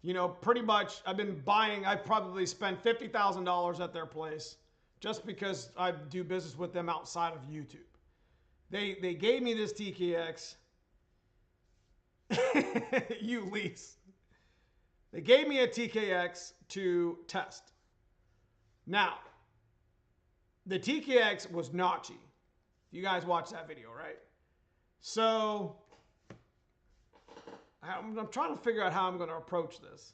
You know, pretty much I've probably spent $50,000 at their place just because I do business with them outside of YouTube. They gave me this TKX. You lease. They gave me a TKX to test. Now, the TKX was notchy. You guys watched that video, right? So I'm trying to figure out how I'm going to approach this.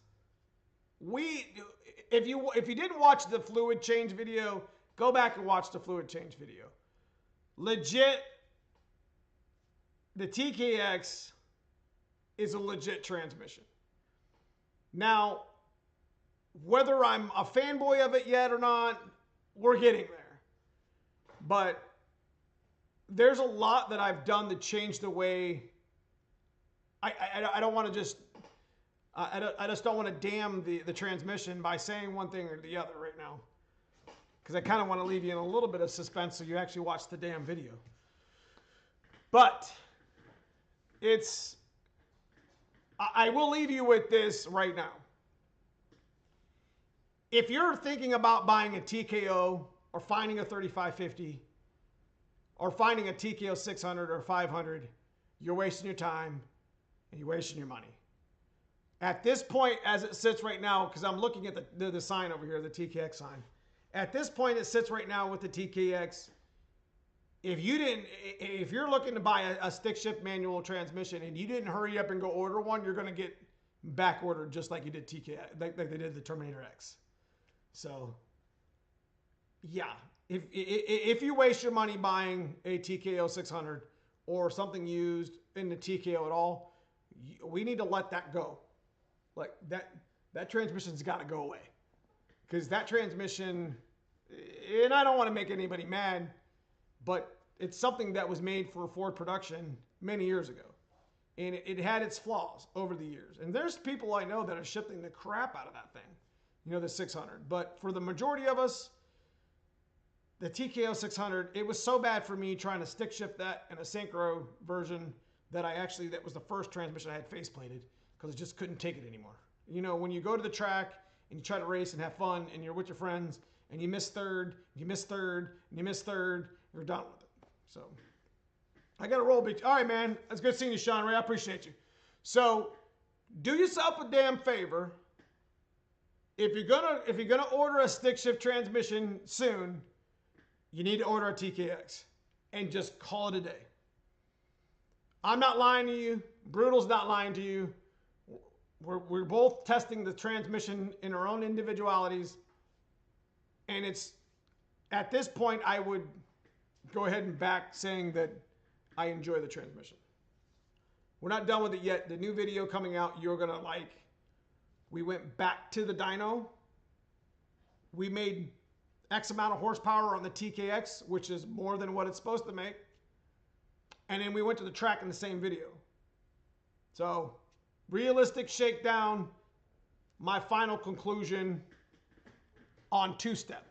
If you didn't watch the fluid change video, go back and watch the fluid change video. Legit, the TKX is a legit transmission. Now, whether I'm a fanboy of it yet or not, we're getting there. But there's a lot that I've done to change the way I don't want to just I just don't want to damn the transmission by saying one thing or the other right now, because I kind of want to leave you in a little bit of suspense so you actually watch the damn video. But I will leave you with this right now. If you're thinking about buying a TKO or finding a 3550 or finding a TKO 600 or 500, you're wasting your time and you're wasting your money. At this point, as it sits right now, because I'm looking at the sign over here, the TKX sign. At this point, it sits right now with the TKX. If you're looking to buy a stick shift manual transmission and you didn't hurry up and go order one, you're going to get back ordered just like you did TKX, like they did the Terminator X. So, yeah, if you waste your money buying a TKO 600 or something used in the TKO at all, we need to let that go. Like that transmission's got to go away, because that transmission, and I don't want to make anybody mad, but it's something that was made for Ford production many years ago, and it had its flaws over the years. And there's people I know that are shifting the crap out of that thing, you know, the 600. But for the majority of us, the TKO 600, it was so bad for me trying to stick shift that in a synchro version that that was the first transmission I had faceplated, because I just couldn't take it anymore. You know, when you go to the track and you try to race and have fun and you're with your friends and you miss third, you miss third, and you miss third, you're done with it. So I got to roll, bitch. All right, man. It's good seeing you, Sean Ray. I appreciate you. So do yourself a damn favor. If you're gonna order a stick shift transmission soon, you need to order a TKX and just call it a day. I'm not lying to you. Brutal's not lying to you. We're both testing the transmission in our own individualities. And it's, at this point, I would go ahead and back saying that I enjoy the transmission. We're not done with it yet. The new video coming out, you're going to like. We went back to the dyno. We made X amount of horsepower on the TKX, which is more than what it's supposed to make. And then we went to the track in the same video. So, realistic shakedown, my final conclusion on two-step.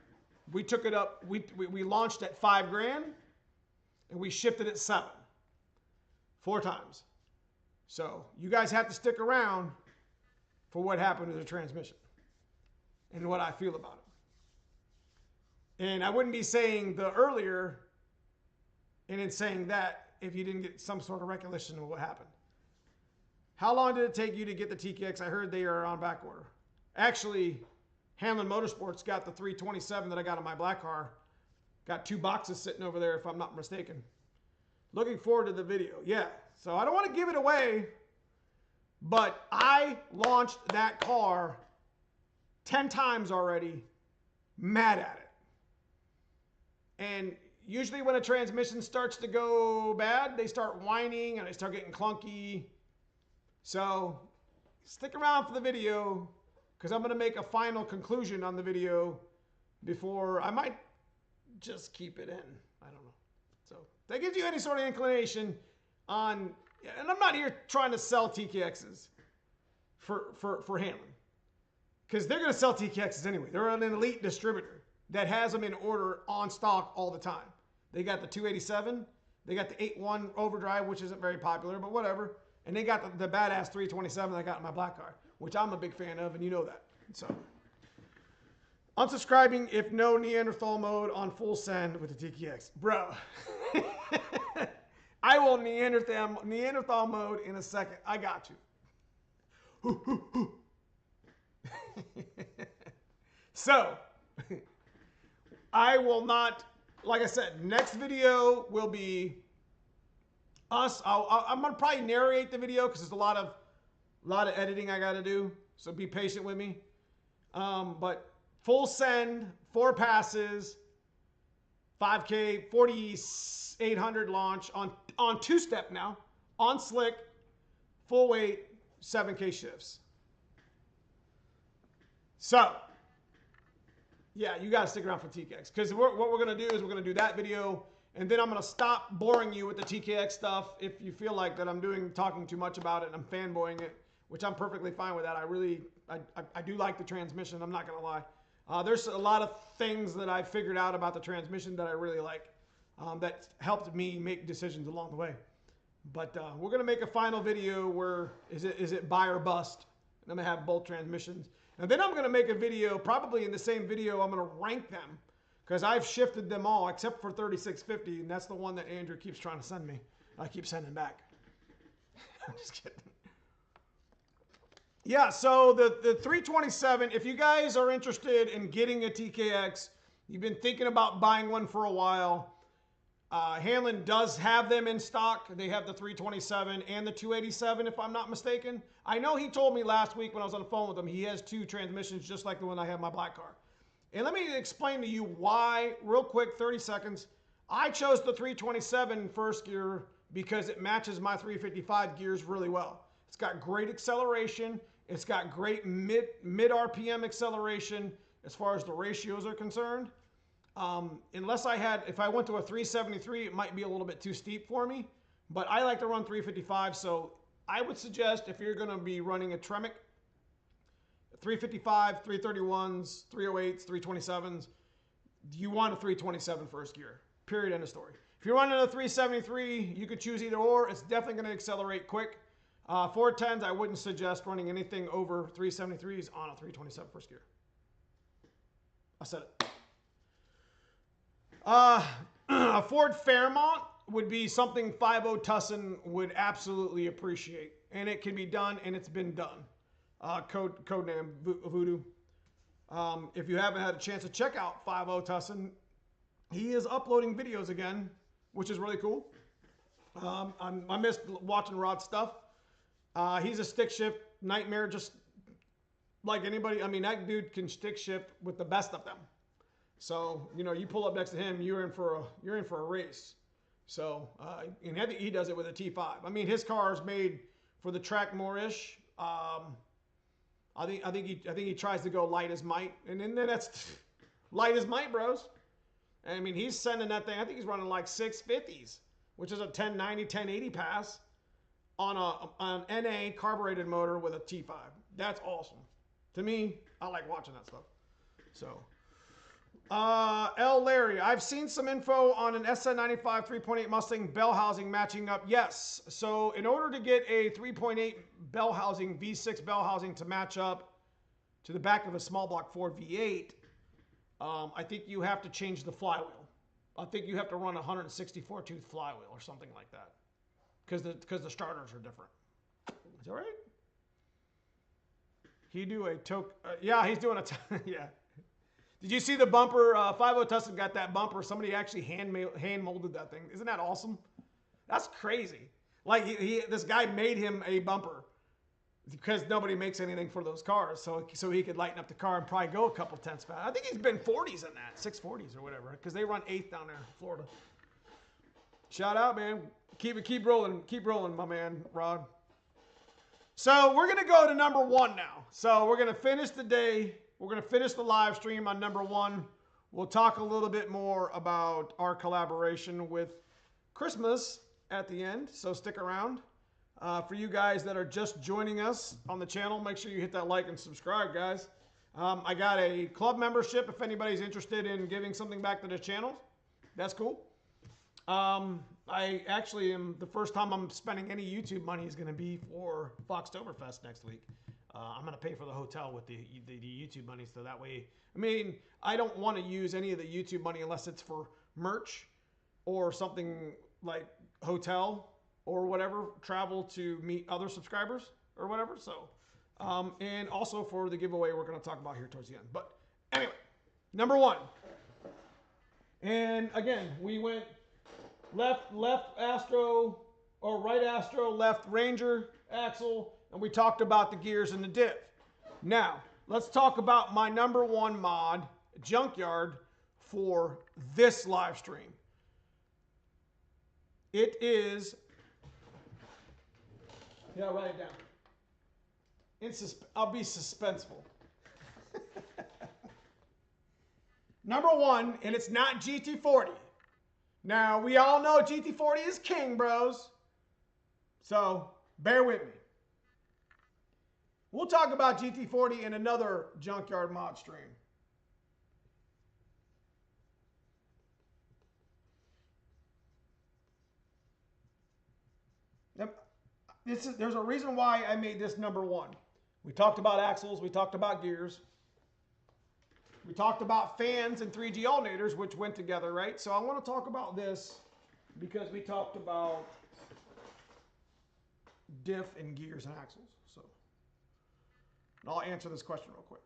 We took it up, we launched at $5,000 and we shipped it at $7,000. 4 times. So, you guys have to stick around for what happened to the transmission and what I feel about it. And I wouldn't be saying the earlier and then saying that if you didn't get some sort of recollection of what happened. How long did it take you to get the TKX? I heard they are on back order. Actually, Hamlin Motorsports got the 327 that I got on my black car. Got 2 boxes sitting over there, if I'm not mistaken. Looking forward to the video. Yeah, so I don't want to give it away, but I launched that car 10 times already, mad at it. And usually when a transmission starts to go bad, they start whining and they start getting clunky. So stick around for the video because I'm going to make a final conclusion on the video before I might just keep it in. I don't know. So that gives you any sort of inclination on, and I'm not here trying to sell TKXs for Hamlin because they're going to sell TKXs anyway. They're an elite distributor that has them in order on stock all the time. They got the 287. They got the 8.1 overdrive, which isn't very popular, but whatever. And they got the badass 327 that I got in my black car, which I'm a big fan of, and you know that. So, unsubscribing if no Neanderthal mode on full send with the TKX. Bro, I will Neanderthal mode in a second. I got you. So, I will not, like I said, next video will be us. I'm gonna probably narrate the video because there's a lot of editing I got to do. So be patient with me. But full send, 4 passes, 5K, 4,800 launch on two-step now, on slick, full weight, 7K shifts. So, yeah, you got to stick around for TKX because what we're going to do is we're going to do that video. And then I'm going to stop boring you with the TKX stuff if you feel like that I'm talking too much about it and I'm fanboying it, which I'm perfectly fine with that. I do like the transmission. I'm not going to lie. There's a lot of things that I figured out about the transmission that I really like that helped me make decisions along the way. But we're going to make a final video where is it buy or bust? And I'm going to have both transmissions. And then I'm going to make a video, probably in the same video, I'm going to rank them. Because I've shifted them all except for 3650, and that's the one that Andrew keeps trying to send me. I keep sending back. I'm just kidding. Yeah, so the 327, if you guys are interested in getting a TKX, you've been thinking about buying one for a while, Hamlin does have them in stock. They have the 327 and the 287, if I'm not mistaken. I know he told me last week when I was on the phone with him, he has 2 transmissions just like the one I have in my black car. And let me explain to you why, real quick, 30 seconds. I chose the 327 first gear because it matches my 355 gears really well. It's got great acceleration. It's got great mid RPM acceleration as far as the ratios are concerned. If I went to a 373, it might be a little bit too steep for me. But I like to run 355, so I would suggest if you're going to be running a Tremec, 355, 331s, 308s, 327s, you want a 327 first gear. Period, end of story. If you're running a 373, you could choose either or. It's definitely going to accelerate quick. 410s, I wouldn't suggest running anything over 373s on a 327 first gear. I said it. A Ford Fairmont would be something 5.0 Tussin would absolutely appreciate. and it can be done, and it's been done. Codename Voodoo. If you haven't had a chance to check out 50 Tussin, he is uploading videos again, which is really cool. I missed watching Rod's stuff. He's a stick shift nightmare, just like anybody. I mean, that dude can stick shift with the best of them. So, you know, you pull up next to him, you're in for a race. So, and he does it with a T5. I mean, his car is made for the track more-ish. I think he tries to go light as might, and then that's light as might, bros. I mean, he's sending that thing. I think he's running like 650s, which is a 1090, 1080 pass on an NA carbureted motor with a T5. That's awesome. To me, I like watching that stuff. So, L. Larry, I've seen some info on an SN95 3.8 Mustang bell housing matching up. Yes. So in order to get a 3.8 bell housing, V6 bell housing to match up to the back of a small block Ford V8, I think you have to change the flywheel. I think you have to run a 164 tooth flywheel or something like that, because the starters are different. Is that right? He do a yeah, he's doing a yeah. Did you see the bumper? 50 Tussin got that bumper. Somebody actually hand molded that thing. Isn't that awesome? That's crazy. Like this guy made him a bumper because nobody makes anything for those cars, so he could lighten up the car and probably go a couple tenths fast. I think he's been 40s in that, 640s or whatever, because they run 8th down there in Florida. Shout out, man. Keep rolling, my man, Rod. So we're gonna go to number 1 now. So we're gonna finish the day. We're going to finish the live stream on number 1. We'll talk a little bit more about our collaboration with Christmas at the end, so stick around. For you guys that are just joining us on the channel, make sure you hit that like and subscribe, guys. I got a club membership if anybody's interested in giving something back to the channel. That's cool. I actually am, the first time I'm spending any YouTube money is going to be for Foxtoberfest next week. I'm going to pay for the hotel with the YouTube money, so that way, I mean, I don't want to use any of the YouTube money unless it's for merch or something like hotel or whatever, travel to meet other subscribers or whatever. So, and also for the giveaway we're going to talk about here towards the end. But anyway, number 1. And again, we went left Astro, or right Astro, left Ranger axle, and we talked about the gears and the diff. Now, let's talk about my number 1 mod, Junkyard, for this live stream. It is, yeah, write it down. I'll be suspenseful. Number 1, and it's not GT40. Now, we all know GT40 is king, bros. So, bear with me. We'll talk about GT40 in another Junkyard mod stream. There's a reason why I made this number 1. We talked about axles. We talked about gears. We talked about fans and 3G alternators, which went together, right? So I want to talk about this because we talked about diff and gears and axles. So I'll answer this question real quick.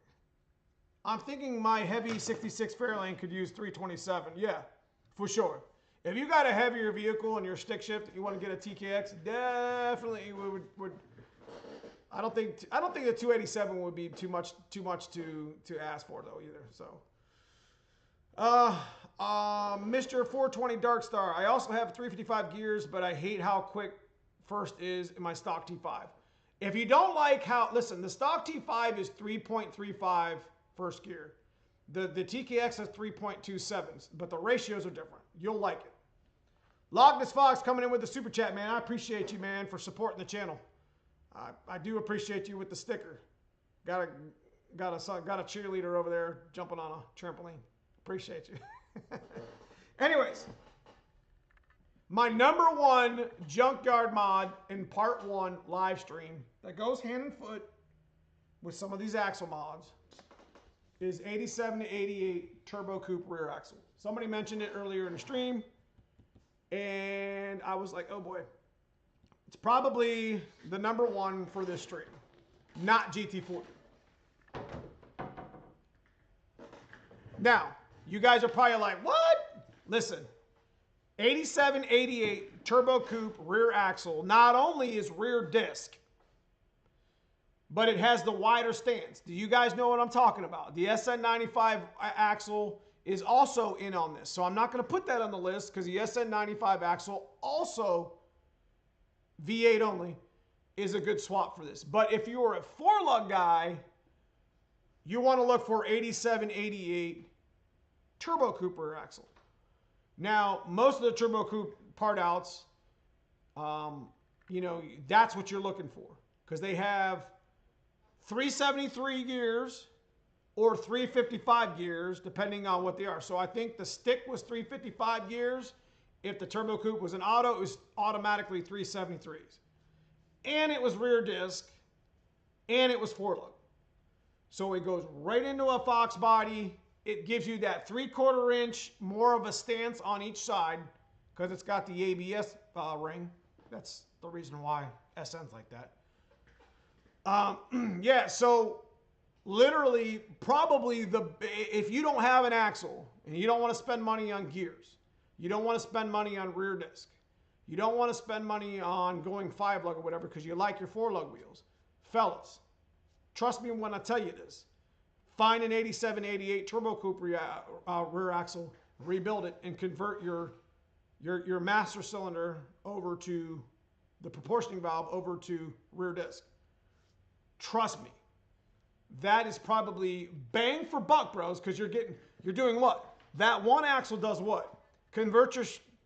I'm thinking my heavy 66 Fairlane could use 327. Yeah, for sure. If you got a heavier vehicle and you're stick shift, you want to get a TKX, definitely would. I don't think the 287 would be too much to ask for though either. So, Mr. 420 Dark Star. I also have 355 gears, but I hate how quick first is in my stock T5. If you don't like how, listen, the stock T5 is 3.35 first gear. The TKX has 3.27s, but the ratios are different. You'll like it. Logness Fox coming in with the super chat, man. I appreciate you, man, for supporting the channel. I do appreciate you with the sticker. Got a cheerleader over there jumping on a trampoline. Appreciate you. Anyways, my number 1 Junkyard mod in part 1 live stream that goes hand in foot with some of these axle mods is 87 to 88 turbo coupe rear axle. Somebody mentioned it earlier in the stream, and I was like, oh boy. It's probably the #1 for this stream, not GT40. Now, you guys are probably like, what? Listen, 87, 88 turbo coupe rear axle not only is rear disc, but it has the wider stance. Do you guys know what I'm talking about? The SN95 axle is also in on this. So I'm not going to put that on the list because the SN95 axle, also V8 only, is a good swap for this. But if you're a 4-lug guy, you want to look for 87, 88 turbo coupe rear axle. Now, most of the turbo coupe part outs, you know, that's what you're looking for because they have 373 gears or 355 gears, depending on what they are. So I think the stick was 355 gears. If the turbo coupe was an auto, it was automatically 373s. And it was rear disc, and it was 4-lug. So it goes right into a Fox body. It gives you that 3/4 inch more of a stance on each side because it's got the ABS ring. That's the reason why SN's like that. Yeah, so literally, probably if you don't have an axle and you don't want to spend money on gears, you don't want to spend money on rear disc, you don't want to spend money on going 5-lug or whatever because you like your 4-lug wheels, fellas, trust me when I tell you this. Find an 87, 88 turbo coupe rear axle, rebuild it, and convert your master cylinder over to the proportioning valve over to rear disc. Trust me, that is probably bang for buck, bros, because you're doing what? That one axle does what? Convert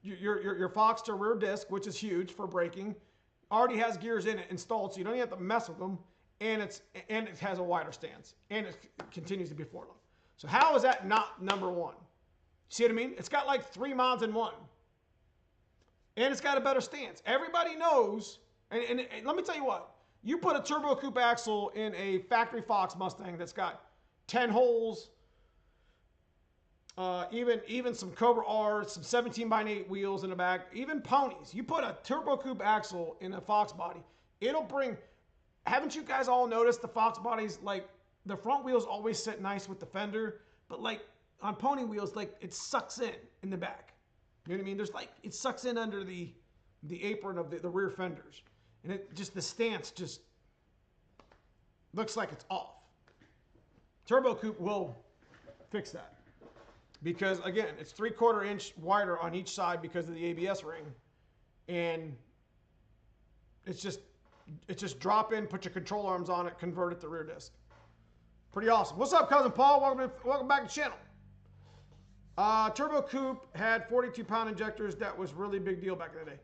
your Fox to rear disc, which is huge for braking. Already has gears in it installed, so you don't even have to mess with them. And it has a wider stance, and it continues to be 4-lug. So how is that not #1? See what I mean? It's got like 3 mods in one, and it's got a better stance. Everybody knows, and let me tell you what. You put a turbo coupe axle in a factory Fox Mustang that's got 10 holes, even some Cobra R's, some 17x8 wheels in the back, even ponies. You put a turbo coupe axle in a Fox body, it'll bring. Haven't you guys all noticed the Fox bodies, like the front wheels always sit nice with the fender, but like on pony wheels, like it sucks in the back. You know what I mean? There's like, it sucks in under the apron of the rear fenders. And it just, the stance just looks like it's off. Turbo coupe will fix that. Because again, it's 3/4 inch wider on each side because of the ABS ring. And it's just drop in, put your control arms on it, convert it to rear disc. Pretty awesome. What's up, Cousin Paul? Welcome back to the channel. Turbo coupe had 42-pound injectors. That was really big deal back in the day.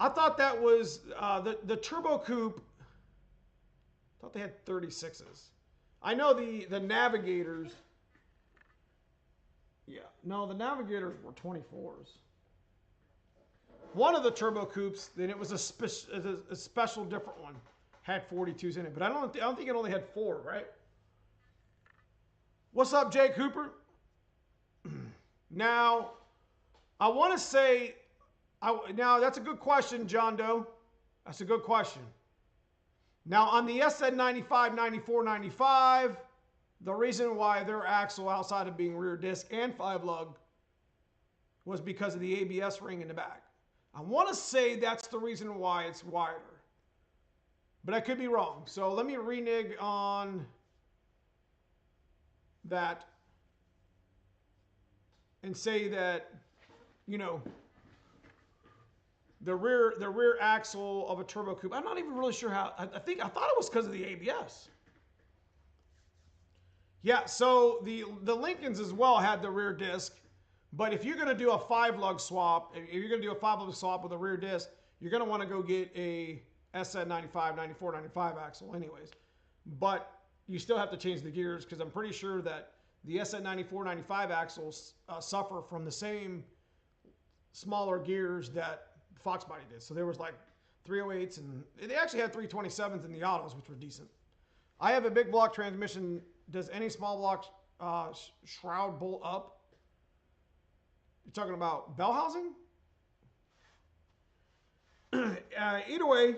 I thought that was the turbo coupe. I thought they had 36s. I know the Navigators. Yeah, no, the Navigators were 24s. One of the turbo coupes, then it was a special different one, had 42s in it. But I don't think it only had 4, right? What's up, Jake Hooper? Now, I want to say, now that's a good question, John Doe. That's a good question. Now, on the SN95, 94, 95, the reason why their axle outside of being rear disc and 5-lug was because of the ABS ring in the back. I want to say that's the reason why it's wider. But I could be wrong. So let me renege on that and say that, you know, the rear axle of a turbo coupe, I'm not even really sure how. I thought it was because of the ABS. Yeah, so the Lincolns as well had the rear disc. But if you're going to do a 5-lug swap, if you're going to do a 5-lug swap with a rear disc, you're going to want to go get a SN95, 94, 95 axle anyways. But you still have to change the gears because I'm pretty sure that the SN94, 95 axles suffer from the same smaller gears that Fox body did. So there was like 308s, and they actually had 327s in the autos, which were decent. I have a big block transmission. Does any small block shroud bolt up? You're talking about bell housing? either way,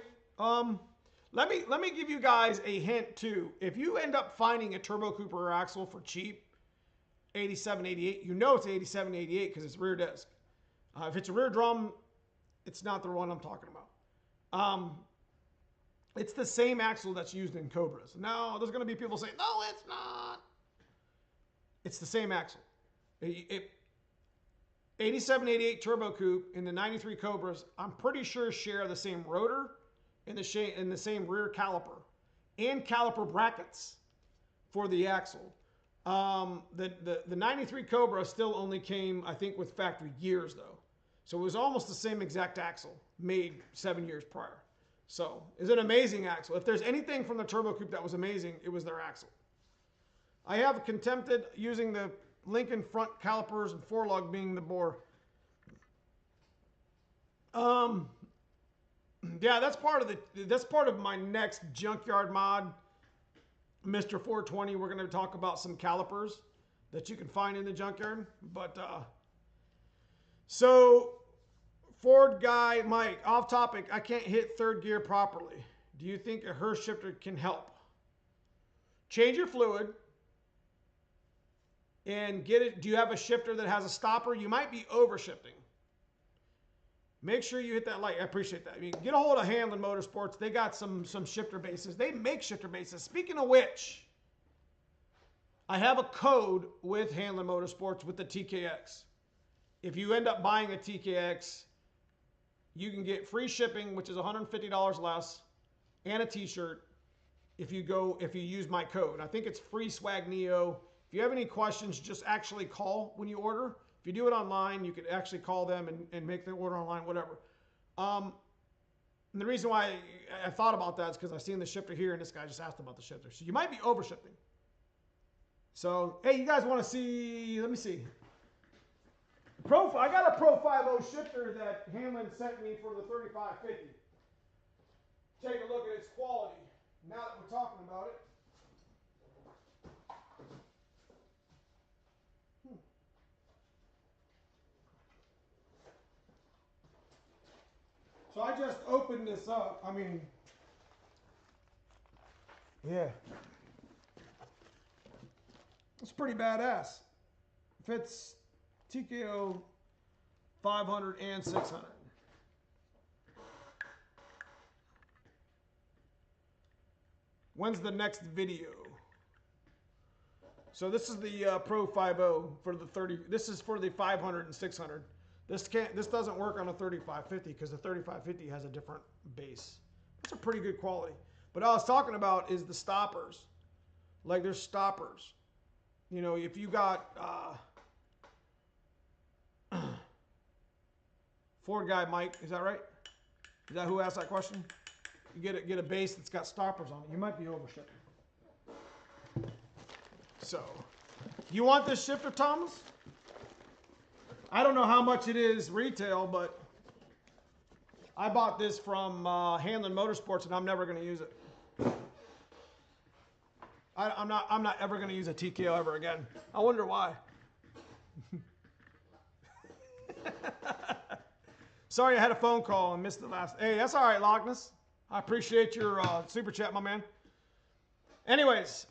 let me give you guys a hint too. If you end up finding a Turbo Cooper axle for cheap, 87, 88, you know it's 87, 88 because it's rear disc. If it's a rear drum, it's not the one I'm talking about. It's the same axle that's used in Cobras. Now, there's going to be people saying, no, it's not. It's the same axle. 87, 88 Turbo Coupe and the 93 Cobras, I'm pretty sure share the same rotor and the same rear caliper and caliper brackets for the axle. The 93 Cobra still only came, I think, with factory gears though. So it was almost the same exact axle made 7 years prior. So it's an amazing axle. If there's anything from the Turbo Coupe that was amazing, it was their axle. I have attempted using the Lincoln front calipers and forelug being the bore. Yeah, that's part of my next junkyard mod, Mr. 420. We're going to talk about some calipers that you can find in the junkyard. But so Ford guy Mike, off topic. I can't hit third gear properly. Do you think a Hurst shifter can help? Change your fluid. And get it. Do you have a shifter that has a stopper? You might be over shifting. Make sure you hit that light. I appreciate that. I mean, get a hold of Hanlon Motorsports. They got some shifter bases. They make shifter bases. Speaking of which, I have a code with Hanlon Motorsports with the TKX. If you end up buying a TKX, you can get free shipping, which is $150 less, and a t-shirt if you use my code. I think it's free swag Neo. If you have any questions, just actually call when you order. If you do it online, you could actually call them and make the order online, whatever. And the reason why I thought about that is because I've seen the shifter here, and this guy just asked about the shifter. So you might be over shifting. So, hey, you guys want to see, let me see. I got a Pro 5.0 shifter that Hanlon sent me for the 3550. Take a look at its quality. Now that we're talking about it. So I just opened this up. I mean, yeah. It's pretty badass. Fits TKO 500 and 600. When's the next video? So this is the Pro 5.0 for the 30. This is for the 500 and 600. This doesn't work on a 3550 because the 3550 has a different base. It's a pretty good quality. But what I was talking about is the stoppers. Like there's stoppers. You know, if you got Ford guy Mike, is that right? Is that who asked that question? You get a base that's got stoppers on it. You might be overshifting. So, you want this shifter, Thomas? I don't know how much it is retail, but I bought this from Hanlon Motorsports, and I'm never going to use it. I'm not ever going to use a TKO ever again. I wonder why. Sorry, I had a phone call and missed the last. Hey, that's all right, Loch Ness. I appreciate your super chat, my man. Anyways,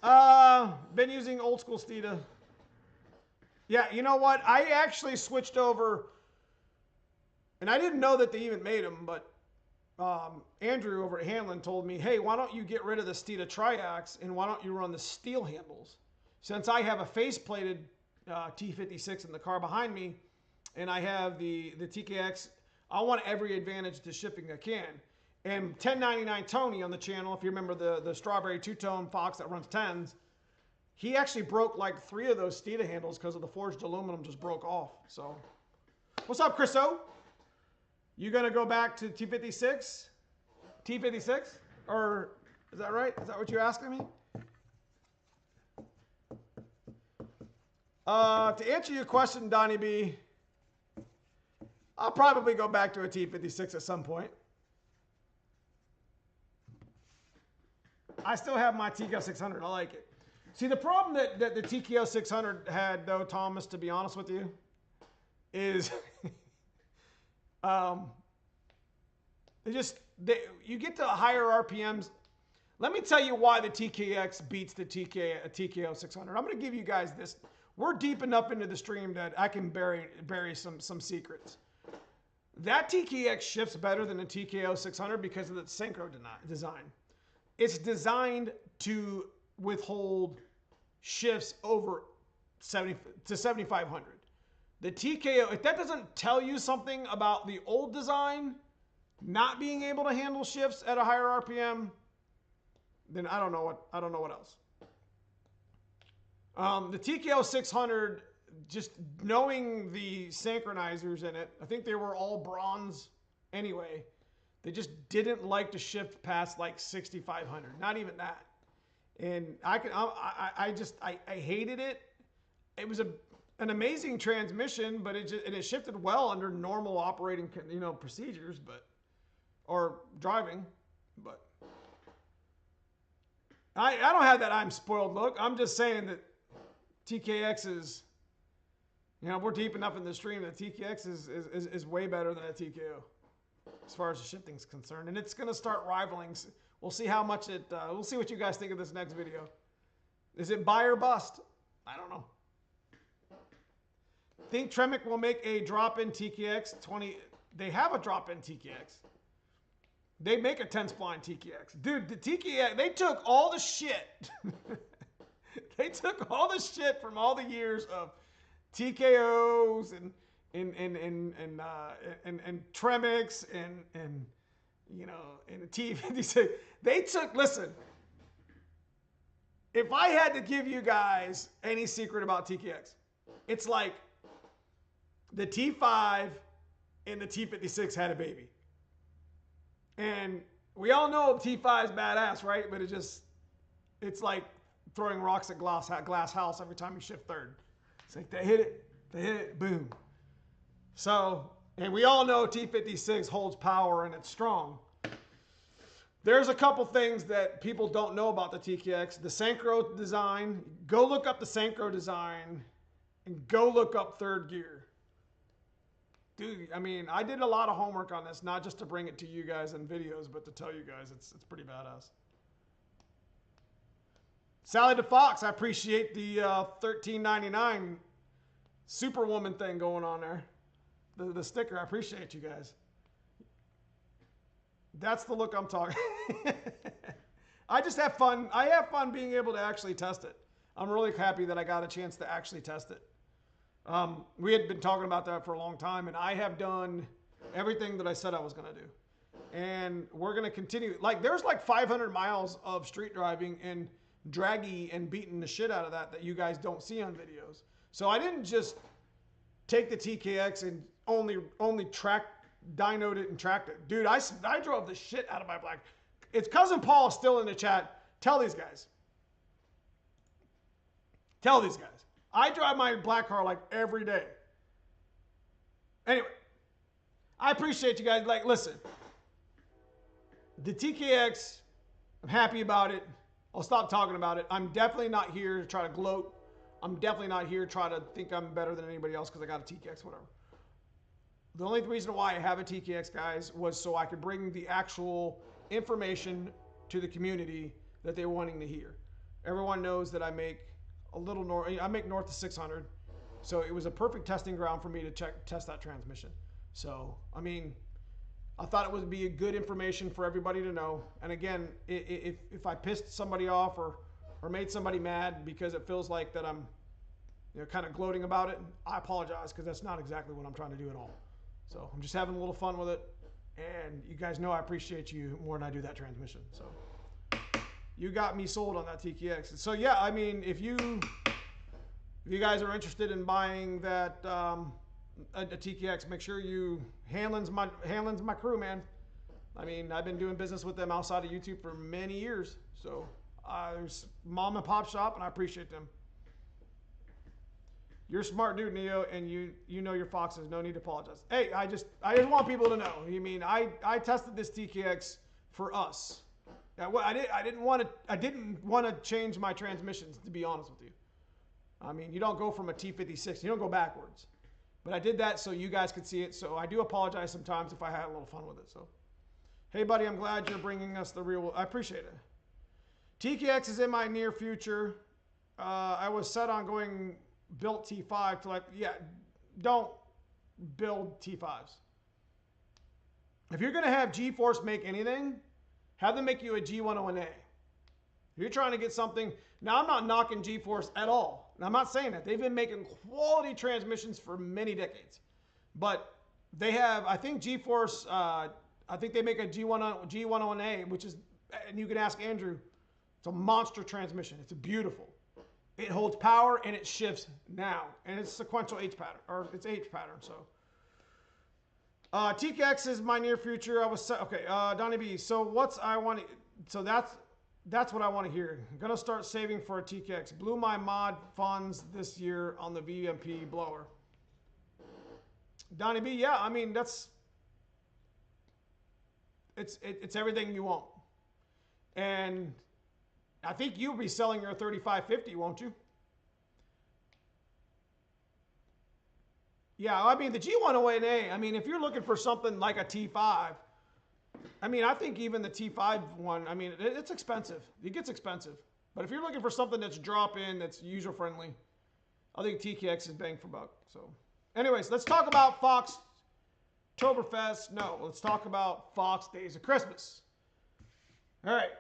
been using old school Steeda. Yeah, you know what? I actually switched over, and I didn't know that they even made them, but Andrew over at Hanlon told me, hey, why don't you get rid of the Steeda Triax, and why don't you run the steel handles? Since I have a face-plated T56 in the car behind me, and I have the TKX, I want every advantage to shipping I can. And 1099 Tony on the channel, if you remember the strawberry two-tone Fox that runs 10s, he actually broke like 3 of those Steeda handles because of the forged aluminum just broke off. So, what's up, Chriso? You gonna go back to T56? T56? Or is that right? Is that what you're asking me? To answer your question, Donnie B, I'll probably go back to a T56 at some point. I still have my TKO 600. I like it. See, the problem that the TKO 600 had, though, Thomas, to be honest with you, is You get to higher RPMs. Let me tell you why the TKX beats the TKO 600. I'm going to give you guys this. We're deep enough into the stream that I can bury some secrets. That TKX shifts better than the TKO 600 because of the synchro design. It's designed to withhold shifts over 70 to 7,500. The TKO, if that doesn't tell you something about the old design not being able to handle shifts at a higher RPM, then I don't know what else. The TKO 600, just knowing the synchronizers in it, I think they were all bronze anyway. They just didn't like to shift past like 6,500. Not even that. And I hated it. It was an amazing transmission, but it shifted well under normal operating, procedures, or driving. But I don't have that I'm spoiled look. I'm just saying that TKX is, we're deep enough in the stream that TKX is way better than a TKO as far as the shifting's concerned. And it's going to start rivaling. We'll see how much we'll see what you guys think of this next video. Is it buy or bust? I don't know. Think Tremec will make a drop-in TKX 20. They have a drop-in TKX. They make a 10-spline TKX. Dude, the TKX, they took all the shit. They took all the shit from all the years of TKOs and Tremix and the T56. They took, listen, if I had to give you guys any secret about TKX, it's like the T5 and the T56 had a baby. And we all know T5 is badass, right? But it's like throwing rocks at glass house every time you shift third. It's like they hit it, boom. So, and we all know T56 holds power and it's strong. There's a couple things that people don't know about the TKX. The synchro design. Go look up the synchro design and go look up third gear. Dude, I mean, I did a lot of homework on this, not just to bring it to you guys in videos, but to tell you guys it's pretty badass. Sally DeFox, I appreciate the $13.99 Superwoman thing going on there. The sticker, I appreciate you guys. That's the look I'm talking. I just have fun. I have fun being able to actually test it. I'm really happy that I got a chance to actually test it. We had been talking about that for a long time, and I have done everything that I said I was going to do. And we're going to continue. Like, there's like 500 miles of street driving and draggy and beating the shit out of that you guys don't see on videos. So I didn't just take the TKX and only dynoed it and tracked it. Dude, I drove the shit out of my black. It's Cousin Paul still in the chat. Tell these guys. Tell these guys. I drive my black car like every day. Anyway, I appreciate you guys. Like, listen, the TKX, I'm happy about it. I'll stop talking about it. I'm definitely not here to try to gloat. I'm definitely not here to try to think I'm better than anybody else because I got a TKX, whatever. The only reason why I have a TKX, guys, was so I could bring the actual information to the community that they're wanting to hear. Everyone knows that I make a little north. I make north of 600, so it was a perfect testing ground for me to test that transmission. So, I mean, I thought it would be a good information for everybody to know. And again, if I pissed somebody off or made somebody mad because it feels like that I'm, kind of gloating about it, I apologize because that's not exactly what I'm trying to do at all. So I'm just having a little fun with it, and you guys know I appreciate you more than I do that transmission. So you got me sold on that TKX. So yeah, I mean, if you guys are interested in buying that a TKX, make sure you Hanlon's my crew, man. I mean, I've been doing business with them outside of YouTube for many years. So there's mom and pop shop, and I appreciate them. You're a smart dude, Neo, and you know your foxes. No need to apologize. Hey, I just want people to know. I mean, I tested this TKX for us. I didn't want to change my transmissions, to be honest with you. I mean, you don't go from a T56, you don't go backwards. But I did that so you guys could see it. So I do apologize sometimes if I had a little fun with it. So Hey, buddy, I'm glad you're bringing us the real. I appreciate it. TKX is in my near future. I was set on going built T5 to don't build T5s. If you're going to have G-Force make anything, have them make you a G101A. If you're trying to get something, now I'm not knocking G-Force at all. And I'm not saying that. They've been making quality transmissions for many decades. But they have, I think G-Force, I think they make a G101A, which is, and you can ask Andrew, it's a monster transmission. It's beautiful. It holds power and it shifts now. And it's sequential H pattern, or it's H pattern, so. TKX is my near future. I was, okay, Donnie B, so that's what I want to hear. I'm going to start saving for a TKX. Blew my mod funds this year on the VMP blower. Donnie B, yeah, I mean, it's everything you want. And I think you'll be selling your 3550, won't you? Yeah, I mean, the G101A, I mean, if you're looking for something like a T5, I mean, I think even the T5 one, I mean, it's expensive. It gets expensive. But if you're looking for something that's drop-in, that's user-friendly, I think TKX is bang for buck. So, anyways, let's talk about Foxtoberfest. No, let's talk about Fox Days of Christmas. All right.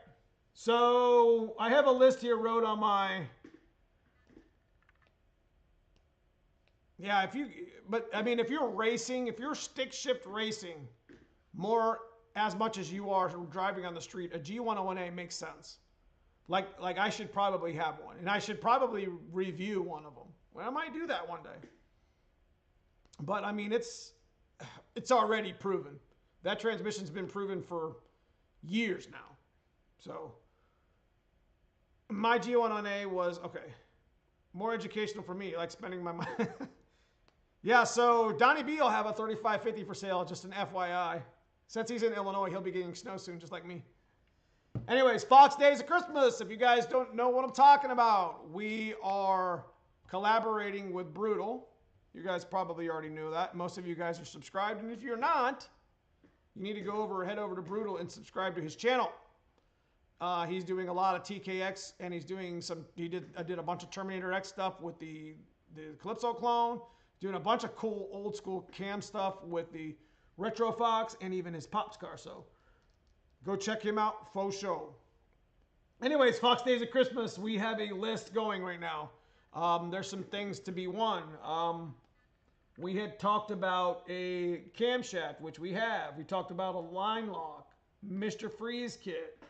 So, I have a list here wrote on my... Yeah, if you're racing, if you're stick shift racing as much as you are driving on the street, a G101A makes sense. Like I should probably have one, and I should probably review one of them. Well, I might do that one day. But I mean, it's already proven. That transmission's been proven for years now. So my G101A was, okay, more educational for me, like spending my money. Yeah, so Donnie B will have a 3550 for sale, just an FYI. Since he's in Illinois, he'll be getting snow soon, just like me. Anyways, Fox Days of Christmas. If you guys don't know what I'm talking about, we are collaborating with Brutal. You guys probably already knew that. Most of you guys are subscribed, and if you're not, you need to head over to Brutal and subscribe to his channel. He's doing a lot of TKX, and I did a bunch of Terminator X stuff with the Calypso clone, doing a bunch of cool old school cam stuff with the Retro Fox and even his Pops car. So go check him out, faux show. Anyways, Fox Days of Christmas, we have a list going right now. There's some things to be won. We had talked about a camshaft, which we have. We talked about a line lock, Mr. Freeze kit,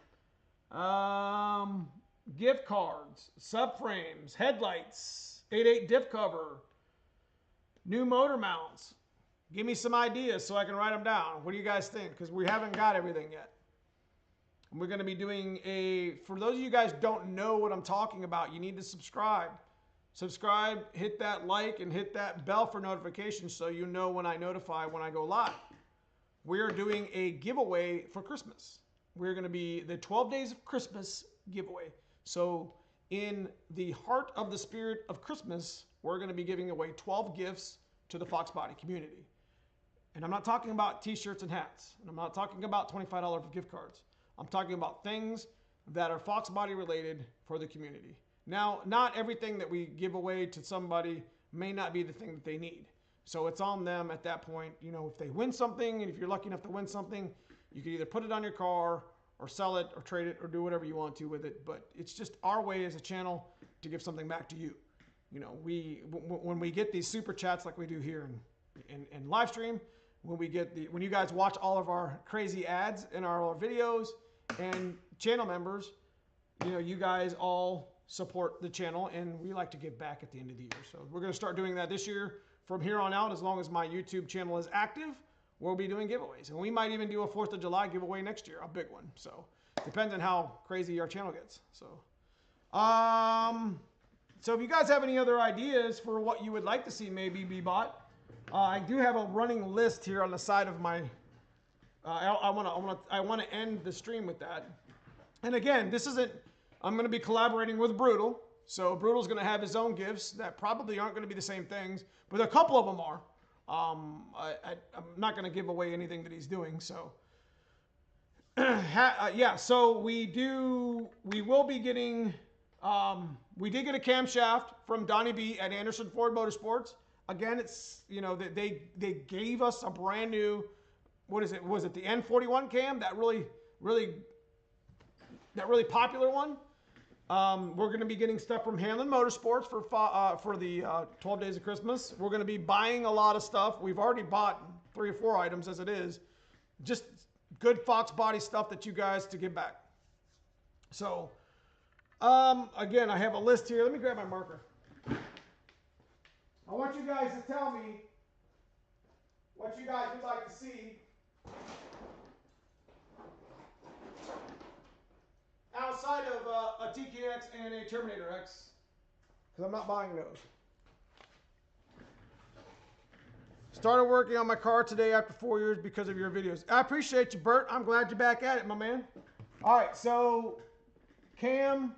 gift cards, subframes, headlights, 8.8 diff cover, new motor mounts. Give me some ideas so I can write them down. What do you guys think? Because we haven't got everything yet. And we're going to be doing for those of you guys don't know what I'm talking about, you need to subscribe. Subscribe, hit that like, and hit that bell for notifications so you know when I notify when I go live. We're doing a giveaway for Christmas. We're going to be the 12 Days of Christmas giveaway. So in the heart of the spirit of Christmas, we're going to be giving away 12 gifts to the FOXBODY community. And I'm not talking about t-shirts and hats. And I'm not talking about $25 gift cards. I'm talking about things that are FOXBODY related for the community. Now, not everything that we give away to somebody may not be the thing that they need. So it's on them at that point. You know, if they win something, and if you're lucky enough to win something, you can either put it on your car or sell it or trade it or do whatever you want to with it. But it's just our way as a channel to give something back to you. You know, when we get these super chats like we do here in live stream, when you guys watch all of our crazy ads in our videos and channel members, you know, you guys all support the channel, and we like to give back at the end of the year. So we're going to start doing that this year. From here on out, as long as my YouTube channel is active, we'll be doing giveaways. And we might even do a 4th of July giveaway next year, a big one. So depends on how crazy our channel gets. So if you guys have any other ideas for what you would like to see maybe be bought, I do have a running list here on the side of my. I want to end the stream with that. And again, this isn't. I'm going to be collaborating with Brutal, so Brutal's going to have his own gifts that probably aren't going to be the same things, but a couple of them are. I'm not going to give away anything that he's doing. So Yeah, so we will be getting, we did get a camshaft from Donnie B at Anderson Ford Motorsports. Again, it's, you know, they gave us a brand new, what is it? Was it the N41 cam? That really popular one. We're going to be getting stuff from Hamlin Motorsports for the 12 Days of Christmas. We're going to be buying a lot of stuff. We've already bought 3 or 4 items as it is. Just good FOXBODY stuff that you guys to give back. So, again, I have a list here. Let me grab my marker. I want you guys to tell me what you guys would like to see outside of a TKX and a Terminator X, because I'm not buying those. Started working on my car today after 4 years because of your videos. I appreciate you, Bert. I'm glad you're back at it, my man. All right, so cam,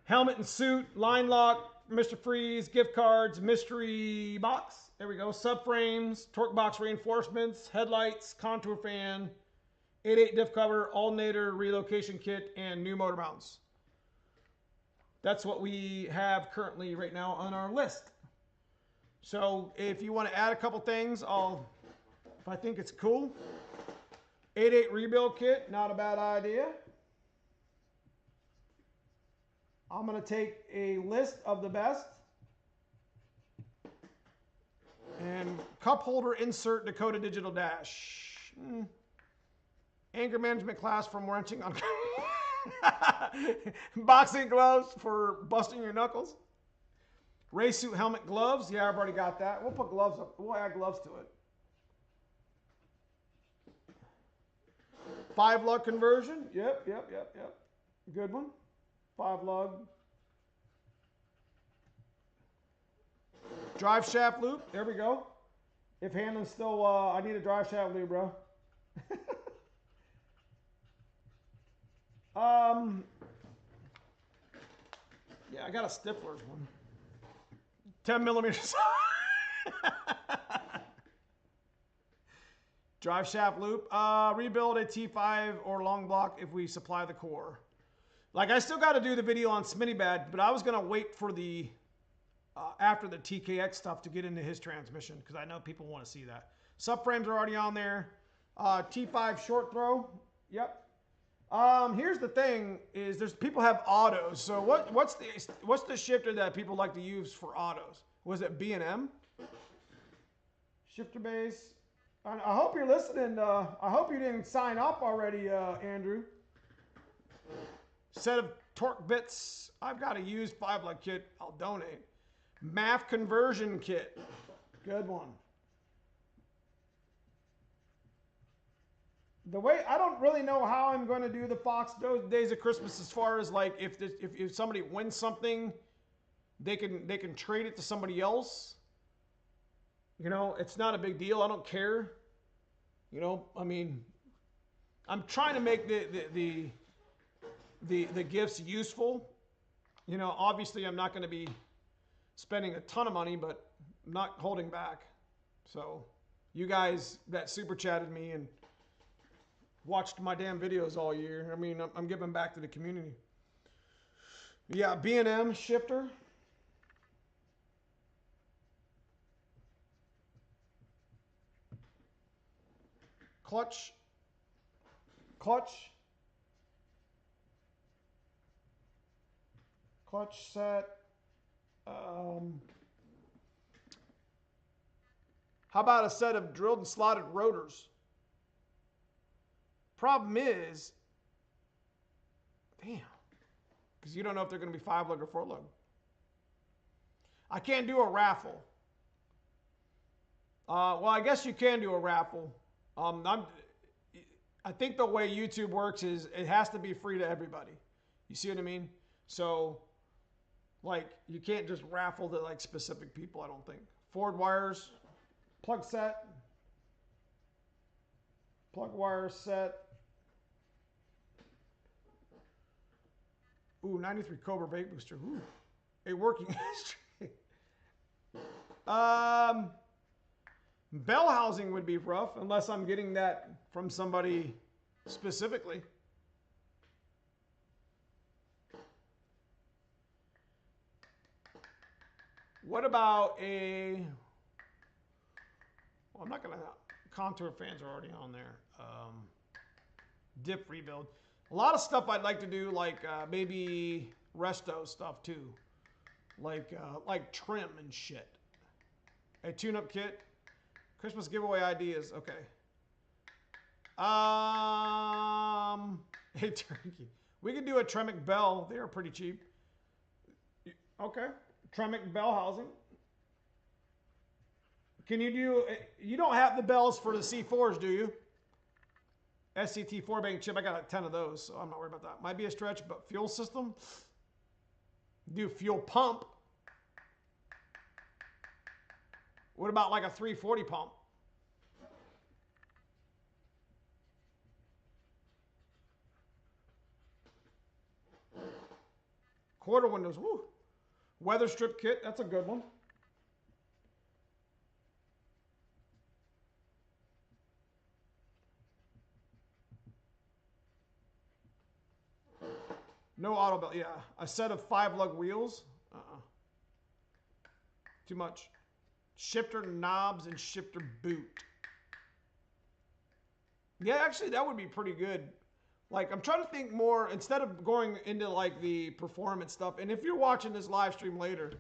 helmet and suit, line lock, Mr. Freeze, gift cards, mystery box. There we go. Subframes, torque box reinforcements, headlights, contour fan, 8.8 diff cover, alternator relocation kit, and new motor mounts. That's what we have currently right now on our list. So if you want to add a couple things, if I think it's cool. 8.8 rebuild kit, not a bad idea. I'm going to take a list of the best. And cup holder insert Dakota Digital Dash. Anger management class from wrenching on boxing gloves for busting your knuckles. Race suit helmet gloves. Yeah, I've already got that. We'll put gloves up. We'll add gloves to it. 5 lug conversion. Yep. Good one. 5 lug. Drive shaft loop. There we go. If Hamlin's still, I need a drive shaft loop, bro. Yeah, I got a Stifler's one. 10 millimeters. Drive shaft loop. Rebuild a T5 or long block if we supply the core. Like, I still got to do the video on Smitty, but I was going to wait for the after the TKX stuff to get into his transmission, because I know people want to see that. Subframes are already on there. T5 short throw. Yep. Here's the thing: is people have autos. So what's the shifter that people like to use for autos? Was it B&M? Shifter base. I hope you're listening. I hope you didn't sign up already, Andrew. Set of torque bits. I've got a used 5 lug kit. I'll donate. MAF conversion kit. Good one. The way, I don't really know how I'm going to do the Fox Days of Christmas, as far as like if somebody wins something, they can trade it to somebody else. You know, it's not a big deal. I don't care. You know, I mean, I'm trying to make the gifts useful. You know, obviously I'm not going to be spending a ton of money, but I'm not holding back. So you guys that super chatted me and watched my damn videos all year, I mean, I'm giving back to the community. Yeah, B&M shifter. Clutch set. How about a set of drilled and slotted rotors? Problem is, damn, because you don't know if they're going to be 5 lug or 4 lug. I can't do a raffle. Well, I guess you can do a raffle. I think the way YouTube works is it has to be free to everybody. You see what I mean? So, like, you can't just raffle to like specific people, I don't think. Ford wires, plug set, plug wire set. Ooh, 93 Cobra brake booster. Ooh, a working history. Bell housing would be rough unless I'm getting that from somebody specifically. What about a... Well, I'm not going to... Contour fans are already on there. Diff rebuild. A lot of stuff I'd like to do, like maybe resto stuff too. Like trim and shit. A tune-up kit. Christmas giveaway ideas. Okay. Hey, turkey. We could do a Tremec bell. They are pretty cheap. Okay. Tremec bell housing. Can you do... You don't have the bells for the C4s, do you? SCT 4-bank chip. I got like 10 of those, so I'm not worried about that. Might be a stretch, but fuel system. Do fuel pump. What about like a 340 pump? Quarter windows. Woo. Weather strip kit. That's a good one. No auto belt. Yeah. A set of 5-lug wheels. Too much. Shifter knobs and shifter boot. Yeah, actually, that would be pretty good. Like, I'm trying to think more, instead of going into, like, the performance stuff. And if you're watching this live stream later,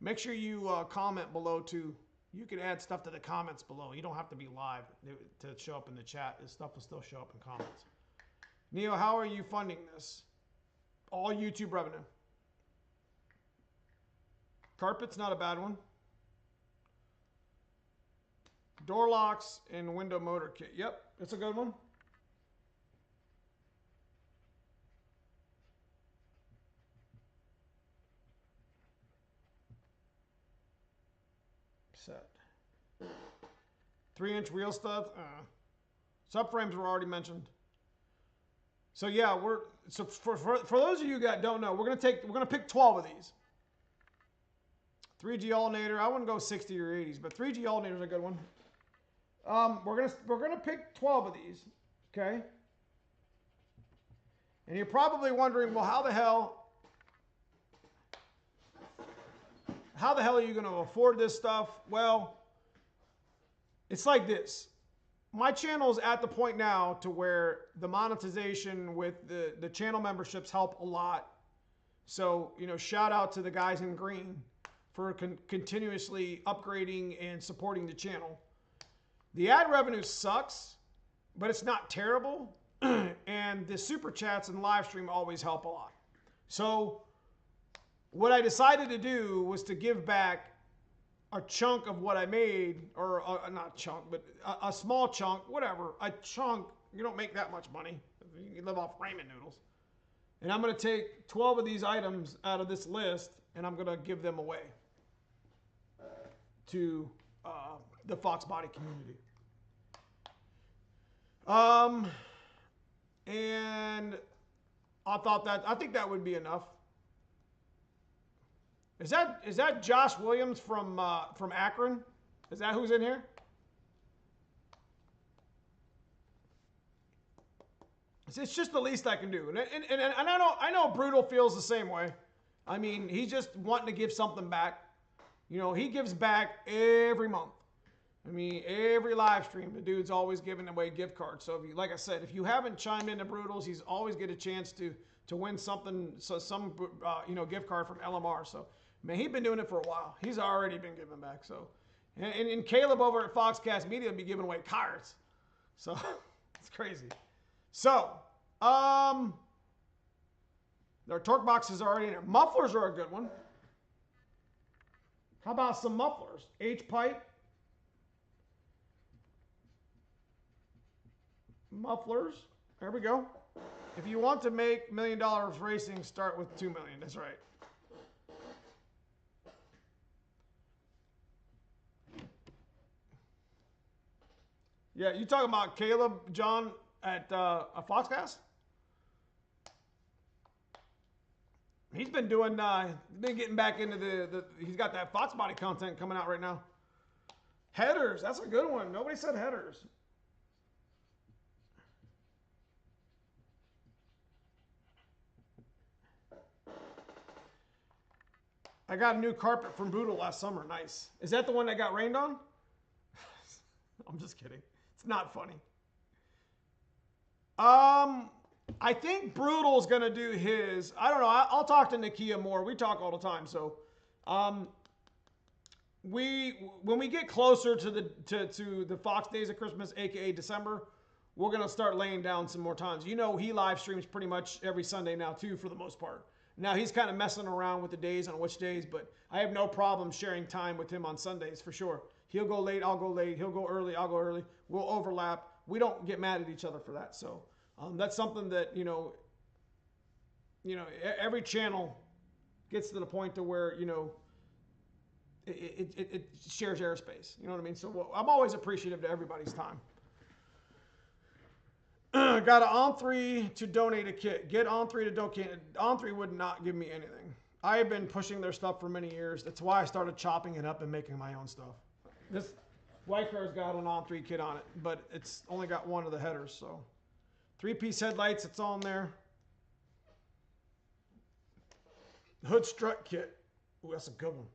make sure you comment below, too. You can add stuff to the comments below. You don't have to be live to show up in the chat. This stuff will still show up in comments. Neo, how are you funding this? All YouTube revenue. Carpet's not a bad one. Door locks and window motor kit. Yep, it's a good one. Set. 3-inch wheel stuff. Subframes were already mentioned. So yeah, for those of you that don't know, we're gonna pick 12 of these. 3G alternator. I wouldn't go 60 or 80s, but 3G alternator is a good one. We're gonna pick 12 of these, okay? And you're probably wondering, well, how the hell are you gonna afford this stuff? Well, it's like this. My channel is at the point now to where the monetization with the channel memberships help a lot. So, you know, shout out to the guys in green for continuously upgrading and supporting the channel. The ad revenue sucks, but it's not terrible. And the super chats and live stream always help a lot. So what I decided to do was to give back a chunk of what I made, or not chunk, but a small chunk, whatever, a chunk. You don't make that much money. You can live off ramen noodles. And I'm going to take 12 of these items out of this list, and I'm going to give them away to the FOXBODY community. And I think that would be enough. Is that Josh Williams from Akron? Is that who's in here? It's just the least I can do, and I know Brutal feels the same way. I mean, he's just wanting to give something back. You know, he gives back every month. I mean, every live stream, the dude's always giving away gift cards. So, if you, like I said, if you haven't chimed into Brutals, he's always get a chance to win something, some gift card from LMR. So, man, he's been doing it for a while. He's already been giving back. So, and Caleb over at Foxcast Media will be giving away cards. So, it's crazy. So, their torque boxes are already in there. Mufflers are a good one. How about some mufflers? H-pipe. Mufflers. There we go. If you want to make $1 million racing, start with $2 million. That's right. Yeah, you talking about Caleb, John, at a Foxcast? He's been doing, been getting back into he's got that FOXBODY content coming out right now. Headers, that's a good one. Nobody said headers. I got a new carpet from Brutal last summer. Nice. Is that the one that got rained on? I'm just kidding. It's not funny. I think Brutal's gonna do his. I don't know. I'll talk to Nakia more. We talk all the time. So, when we get closer to the Fox Days of Christmas, aka December, we're gonna start laying down some more times. You know, he live streams pretty much every Sunday now too, for the most part. Now he's kind of messing around with the days on which days, but I have no problem sharing time with him on Sundays for sure. He'll go late, I'll go late. He'll go early, I'll go early. We'll overlap. We don't get mad at each other for that. So that's something that every channel gets to the point to where it shares airspace. You know what I mean? So I'm always appreciative to everybody's time. Got an On3 to donate a kit. Get On3 to donate. On3 would not give me anything. I have been pushing their stuff for many years. That's why I started chopping it up and making my own stuff. This white car's got an On3 kit on it, but it's only got one of the headers. So 3-piece headlights, it's on there. Hood strut kit. Ooh, that's a good one.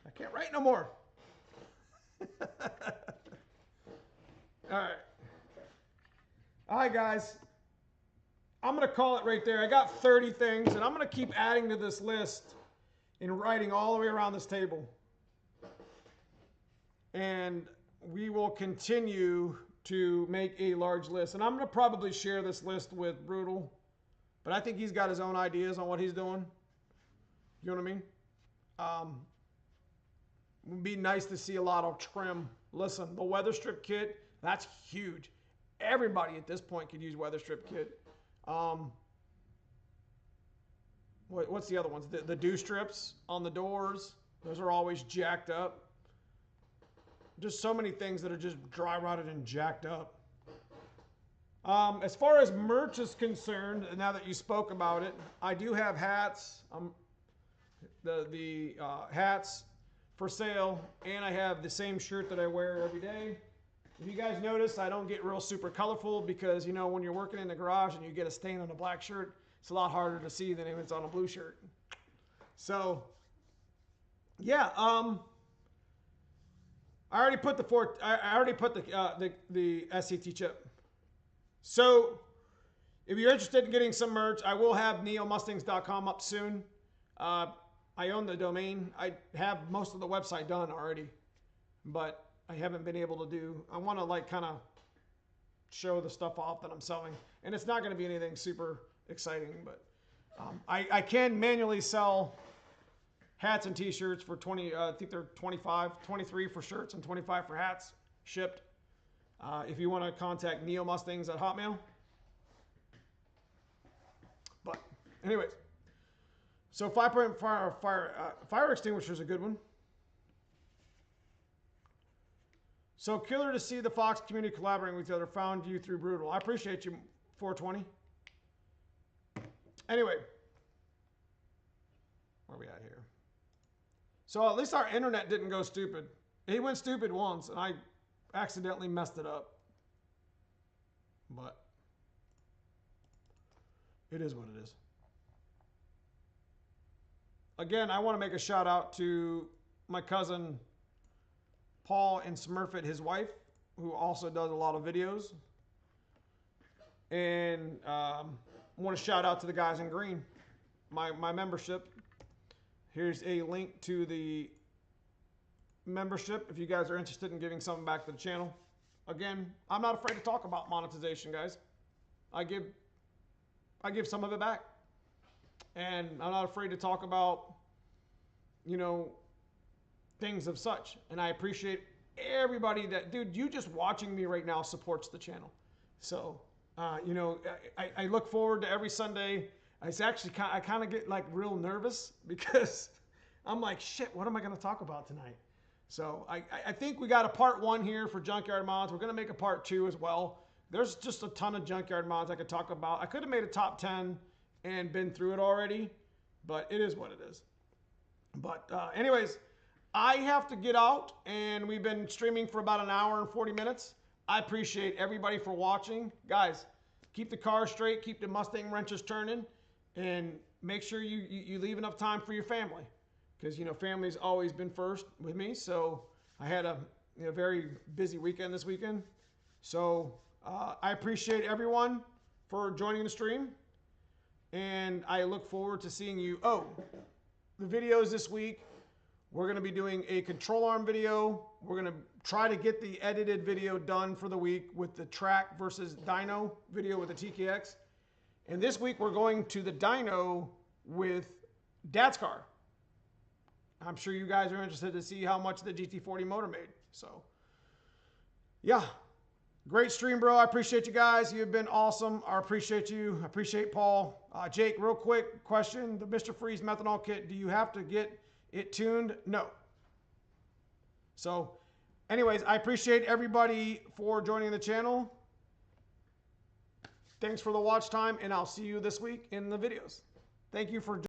I can't write no more. All right, guys. I'm going to call it right there. I got 30 things, and I'm going to keep adding to this list and writing all the way around this table. And we will continue to make a large list. And I'm going to probably share this list with Brutal, but I think he's got his own ideas on what he's doing. You know what I mean? It would be nice to see a lot of trim. Listen, the weather strip kit, that's huge. Everybody at this point could use weather strip kit. What's the other ones? The dew strips on the doors. Those are always jacked up. Just so many things that are just dry rotted and jacked up. As far as merch is concerned, now that you spoke about it, I do have hats. The hats for sale, and I have the same shirt that I wear every day. If you guys notice, I don't get real super colorful because, when you're working in the garage and you get a stain on a black shirt, it's a lot harder to see than if it's on a blue shirt. So, yeah, I already put the SCT chip. So, if you're interested in getting some merch, I will have neomustangs.com up soon. I own the domain. I have most of the website done already, but I haven't been able to do. I want to kind of show the stuff off that I'm selling, and it's not going to be anything super exciting, but I can manually sell hats and t-shirts for 20. I think they're 23 for shirts and 25 for hats shipped. If you want to contact neomustangs at Hotmail. But anyways. So 5-point fire extinguisher is a good one. So killer to see the Fox community collaborating with each other. Found you through Brutal. I appreciate you, 420. Anyway, where are we at here? So at least our internet didn't go stupid. It went stupid once, and I accidentally messed it up. But it is what it is. Again, I want to make a shout out to my cousin Paul in Smurfit, his wife, who also does a lot of videos. And I want to shout out to the guys in green, my membership. Here's a link to the membership if you guys are interested in giving something back to the channel. Again, I'm not afraid to talk about monetization, guys. I give some of it back. And I'm not afraid to talk about, things of such. And I appreciate everybody that, dude, you just watching me right now supports the channel. So, I look forward to every Sunday. I kind of get real nervous because I'm like, shit, what am I going to talk about tonight? So I think we got a part 1 here for Junkyard Mods. We're going to make a part 2 as well. There's just a ton of Junkyard Mods I could talk about. I could have made a top 10 and been through it already, but it is what it is. But anyways, I have to get out, and we've been streaming for about an hour and 40 minutes. I appreciate everybody for watching. Guys, keep the car straight, keep the Mustang wrenches turning, and make sure you leave enough time for your family. Because, you know, family's always been first with me. So I had a very busy weekend this weekend. So I appreciate everyone for joining the stream. And I look forward to seeing you. Oh, the videos this week. We're going to be doing a control arm video. We're going to try to get the edited video done for the week with the track versus dyno video with the TKX. And this week we're going to the dyno with Dad's car. I'm sure you guys are interested to see how much the GT40 motor made. So, yeah. Great stream, bro. I appreciate you guys. You've been awesome. I appreciate you. I appreciate Paul. Jake, real quick question. The Mr. Freeze methanol kit, do you have to get it tuned? No. So, anyways, I appreciate everybody for joining the channel. Thanks for the watch time, and I'll see you this week in the videos. Thank you for